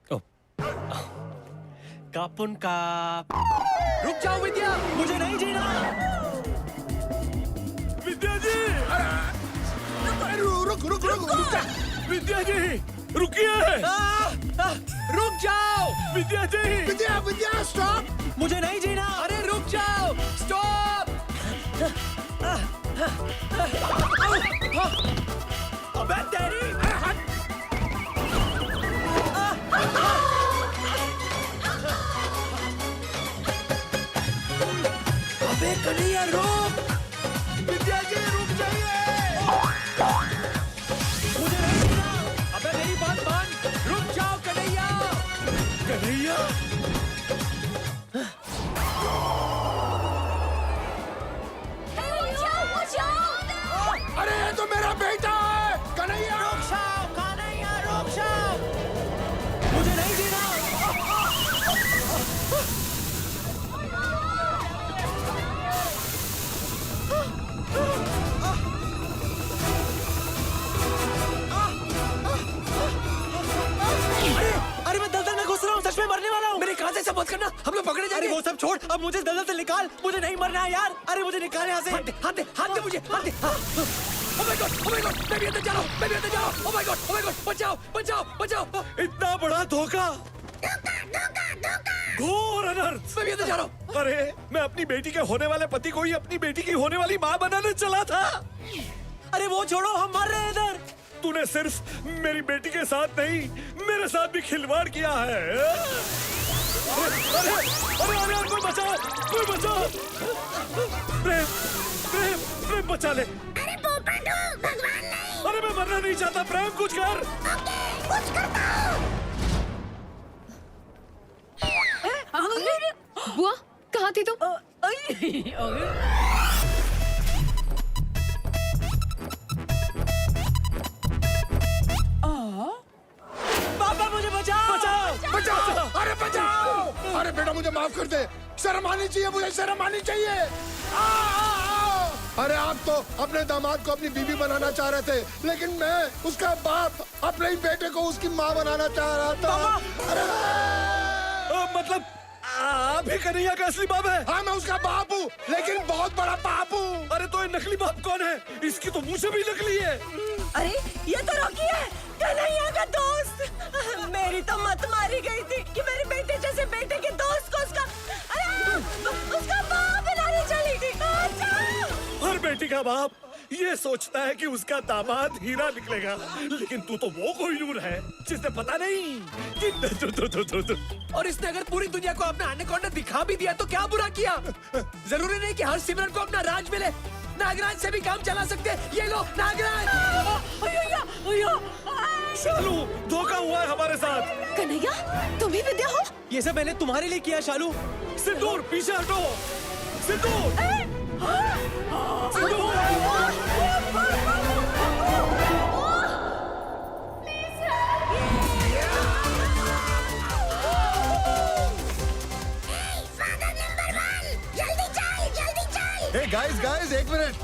ओ, कापुन काप। रुक जाओ विद्या, मुझे नहीं जीना।
विद्या जी, रुक जा। विद्या जी, रुकिए।
रुक जाओ
विद्या जी।
विद्या स्टॉप।
मुझे नहीं जीना। अरे रुक जाओ, स्टॉप। अबे तेरी। अबे कन्हैया रुक।
विद्या जी रुक जाइए।
मुझे नहीं जीना। अबे मेरी बात मान। रुक जाओ कन्हैया।
कन्हैया,
अरे ये तो मेरा बेटा है कन्हैया।
रुक जाओ कन्हैया, रुक जाओ। मुझे नहीं जीना। अरे मैं दलदल में घुस रहा हूँ, सच में मरने वाला हूँ।
मेरे कांधे से मत करना, हम लोग पकड़े जाएंगे।
अरे वो सब छोड़, अब मुझे दलदल से निकाल। मुझे नहीं मरना है यार। अरे मुझे निकाल यहाँ से।
हाथ दे मुझे, हाथ दे। Oh my God, oh my God, मैं भी अंदर जा रहा हूँ, मैं भी अंदर जा रहा हूँ। Oh my God, बचाओ, बचाओ, बचाओ।
इतना बड़ा धोखा, घोर अनर्थ।
मैं भी अंदर जा रहा हूँ।
अरे मैं अपनी बेटी के होने वाले पति को ही अपनी बेटी की होने वाली माँ बनाने चला था।
अरे वो छोड़ो, हम मर रहे हैं इधर।
तूने सिर्फ मेरी बेटी के साथ नहीं, मेरे साथ भी खिलवाड़ किया है। अरे अरे अरे अरे कोई बचाओ, कोई बचाओ। प्रेम, प्रेम, प्रेम बचा ले।
अरे पोपट हो, भगवान नहीं।
अरे मैं मरना नहीं चाहता। प्रेम कुछ कर।
ओके, कुछ करता हूँ।
बुआ, कहाँ थी तुम?
पापा मुझे बचाओ।
बचाओ। अरे बचाओ। अरे बेटा मुझे माफ कर दे, शर्म आनी चाहिए, मुझे शर्म आनी चाहिए। अरे आप तो अपने दामाद को अपनी बीवी बनाना चाह रहे थे, लेकिन मैं उसका बाप अपने ही बेटे को उसकी माँ बनाना चाह रहा था। अरे
मतलब आप ही कन्हैया का असली बाप है?
हाँ, मैं उसका बाप हूँ, लेकिन बहुत बड़ा बाप हूँ।
अरे तो ये नकली बाप कौन है? इसकी तो मुंह से भी नकली है।
अरे ये तो रॉकी है, कन्हैया का दोस्त। मेरी तो मत मारी गई थी कि मेरे बेटे जैसे बेटे के दोस्त को उसका बाप बनाने चली थी।
हर बेटी का बाप ये सोचता है कि उसका दामाद हीरा निकलेगा, लेकिन तू तो वो कोहिनूर है जिसने पता नहीं कि
और इसने अगर पूरी दुनिया को अपना एनाकोंडा दिखा भी दिया तो क्या बुरा किया? जरूरी नहीं कि हर सिमरन को अपना राज मिले। नागराज से भी काम चला सकते हैं। ये लो नागराज।
शालू, धोखा हुआ है हमारे साथ।
कन्हैया, तुम ही विद्या हो?
ये सब मैंने तुम्हारे लिए किया शालू।
सिंदूर पीछे हटो। सिंदूर,
गाइस गाइस एक मिनट,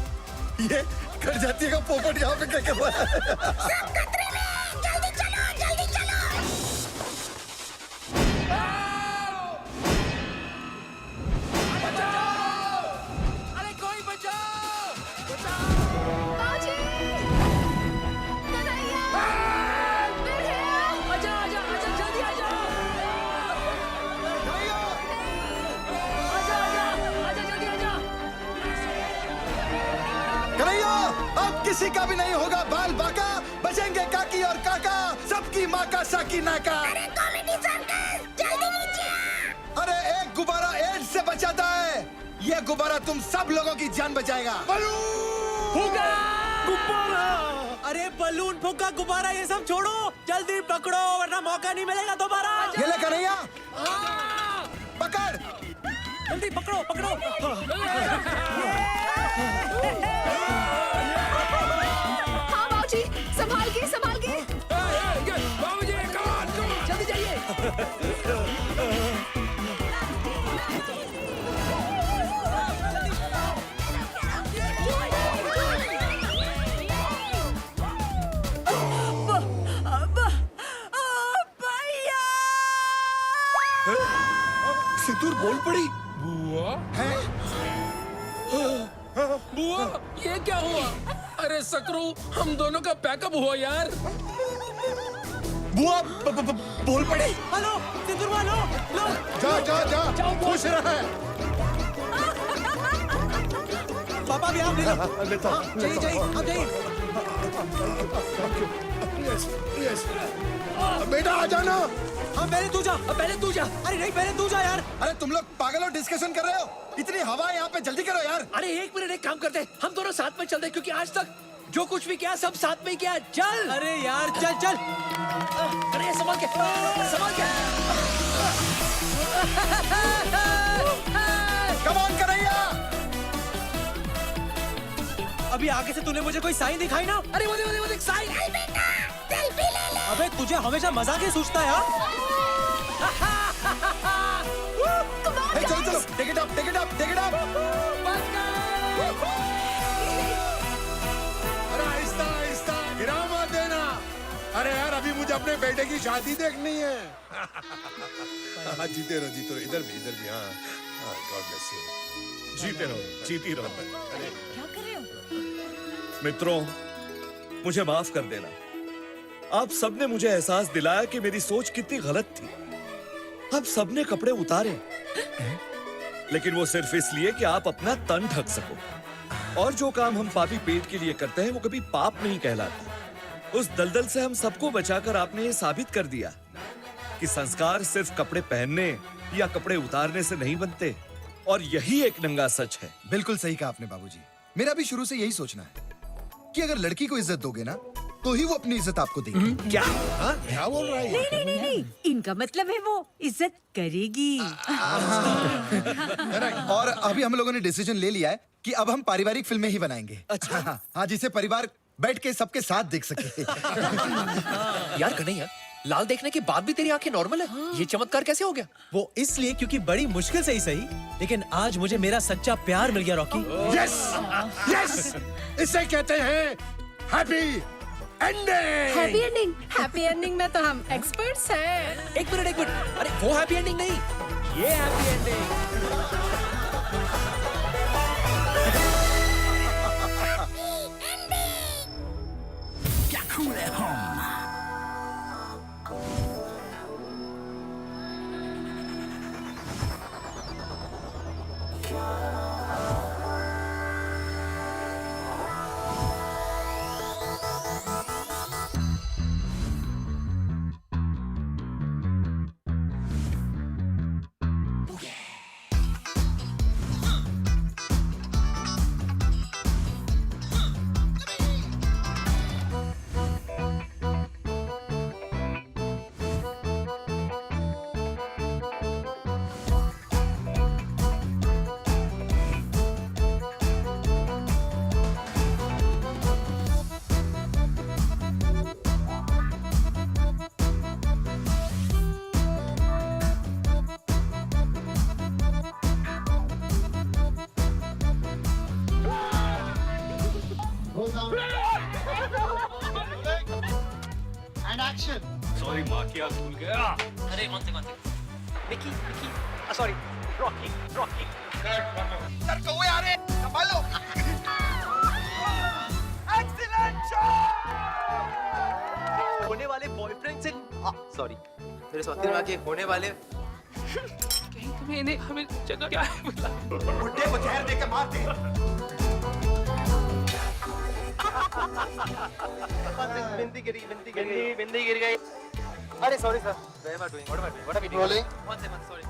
ये कर जाती है का पोपट यहाँ पे क्या कर रहा है?
सब खतरे में, जल्दी चलो, जल्दी चलो।
अरे कोई बचाओ,
बाजी! कन्हैया!
आजा, जल्दी आजा।
कन्हैया, अब किसी का भी नहीं होगा बाल बाका, बचेंगे काकी और काका, सबकी माँ का साकी नाका।
अरे कॉमेडी सर्कस, जल्दी नीचे आ।
अरे एक गुब्बारा एड्स से बचाता है, ये गुब्बारा तुम सब लोगों की जान बचाएगा।
गुब्बारा।
अरे बलून, फुग्गा, गुब्बारा ये सब छोड़ो, जल्दी पकड़ो वरना मौका नहीं मिलेगा दोबारा।
ये ले कन्हैया, पकड़।
जल्दी पकड़ो पकड़ो।
हाँ बाबूजी, संभाल के संभाल के।
बाबूजी
जल्दी जाइए।
सिंदूर बोल पड़ी।
बुआ बुआ, ये क्या हुआ? अरे सकरू, हम दोनों का पैकअप हुआ यार।
बुआ बोल पड़ी।
हेलो सिंदूर वालो, लो।
जा जा जा, खुश रहे।
पापा भी आप ले लो।
लेता हूं,
हाँ, जाइए जाइए, आप जाइए।
यस बेटा आ जाना।
हाँ पहले तू जा, पहले तू जा। अरे नहीं पहले तू जा यार।
अरे तुम लोग पागल हो, डिस्कशन कर रहे हो? इतनी हवा है यहाँ पे, जल्दी करो यार।
अरे एक मिनट, एक काम करते हैं, हम दोनों साथ में चलते हैं, क्योंकि आज तक जो कुछ भी किया सब साथ में ही किया। चल।
अरे यार चल चल।
अरे संभाल के, संभाल के।
Come on Kanhaiya.
अभी आगे से तूने मुझे कोई साइन दिखाई ना?
अरे वो देख साइन।
अबे तुझे हमेशा मजाक ही सूझता है हाँ?
Hey, चलो चलो, take it up, take it up, take it up.
अरे आहिस्ता आहिस्ता, गिरा मत देना। अरे यार अभी मुझे अपने बेटे की शादी देखनी है। हाँ जीते रहो, इधर भी हाँ। God bless you. जीते रहो, जीती रहो।
क्या कर रहे हो?
मित्रों, मुझे माफ कर देना। आप सबने मुझे एहसास दिलाया कि मेरी सोच कितनी गलत थी। आप सबने कपड़े उतारे, लेकिन वो सिर्फ इसलिए कि आप अपना तन ढक सको। और जो काम हम पापी पेट के लिए करते हैं वो कभी पाप नहीं कहलाता। उस दलदल से हम सबको बचाकर आपने ये साबित कर दिया कि संस्कार सिर्फ कपड़े पहनने या कपड़े उतारने से नहीं बनते। और यही एक नंगा सच है।
बिल्कुल सही कहा आपने बाबूजी। मेरा भी शुरू से यही सोचना है कि अगर लड़की को इज्जत दोगे ना तो ही वो अपनी इज्जत आपको देगी।
क्या?
क्या बोल रहा है?
नहीं, इनका मतलब है वो इज्जत करेगी।
और अभी हम लोगों ने डिसीजन ले लिया है कि अब हम पारिवारिक फिल्में ही बनाएंगे।
अच्छा।
हाँ, जिसे परिवार बैठ के सबके साथ देख सके।
यार कन्हैया, लाल देखने के बाद भी तेरी आंखें नॉर्मल है। ये चमत्कार कैसे हो गया?
वो इसलिए क्योंकि बड़ी मुश्किल से ही सही, लेकिन आज मुझे मेरा सच्चा प्यार मिल गया रॉकी।
यस यस, इसे कहते हैं हैप्पी एंडिंग।
हैप्पी एंडिंग में तो हम एक्सपर्ट्स हैं।
एक मिनट, अरे वो हैप्पी एंडिंग नहीं, ये हैप्पी एंडिंग।
क्या cool at home.
And action.
Sorry माँ की आँख खुल गया।
अरे वन से मिकी सॉरी रॉकी
सर कौवे आ रहे, संभालो। Excellent shot.
होने वाले बॉयफ्रेंड से सॉरी मेरे साथ दिमाग के होने वाले
कहीं तुम्हें इन्हें हमें जगह क्या है बता।
बुड्ढे को जहर देके मार दे।
बिंदी गिर गई। अरे sorry sir, what are we doing?
Rolling.
One second, sorry.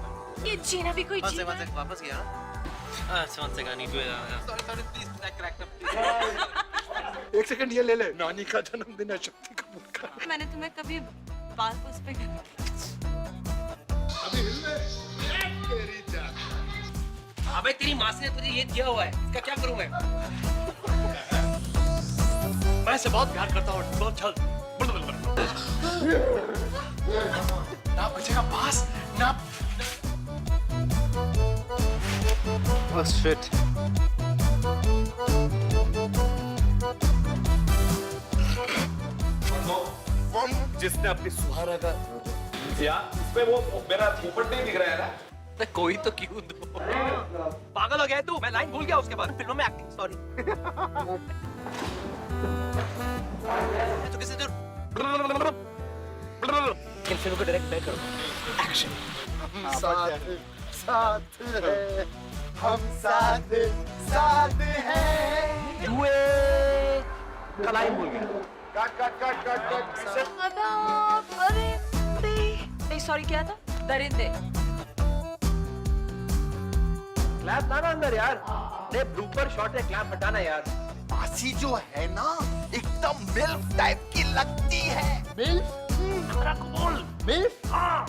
ये जीना भी कोई जीना।
वापस गया ना। One second, I need to sorry please crack
एक सेकंड ये ले ले, नानी का जन्मदिन है शक्ति कपूर का।
मैंने तुम्हें कभी बाल पोस पे
अभी हिल ले। तेरी जान।
अबे तेरी माँ ने तुझे ये दिया हुआ है, इसका क्या करूं मैं इसे बहुत प्यार करता हूँ, बहुत जल्द।
ना बचेगा पास, ना।
Oh shit.
जिसने अपनी सुहारा का यार इसमें वो मेरा पोपट नहीं दिख रहा है ना।
कोई तो क्यों दो। पागल हो गया तू, मैं लाइन भूल गया उसके बाद फिल्मों में एक्टिंग, सॉरी। तो किसी दूर इन फिल्मों को डायरेक्ट मैं करूँ। एक्शन।
साथ साथ है, हम साथ साथ हैं।
कलाई भूल गया।
Cut cut cut cut cut.
नहीं सॉरी क्या था? दरिंदे।
क्लैप लाना अंदर यार। ने ब्लूपर शॉट है, क्लैप हटाना यार।
मासी जो है ना एकदम मिल्फ टाइप की लगती है। मिल्फ? बोल। मिल्फ? हाँ।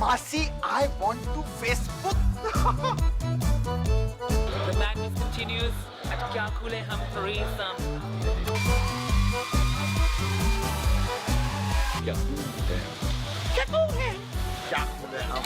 मासी I want to Facebook.
The madness continues at क्या खुले हम threesome.
क्या खुले हम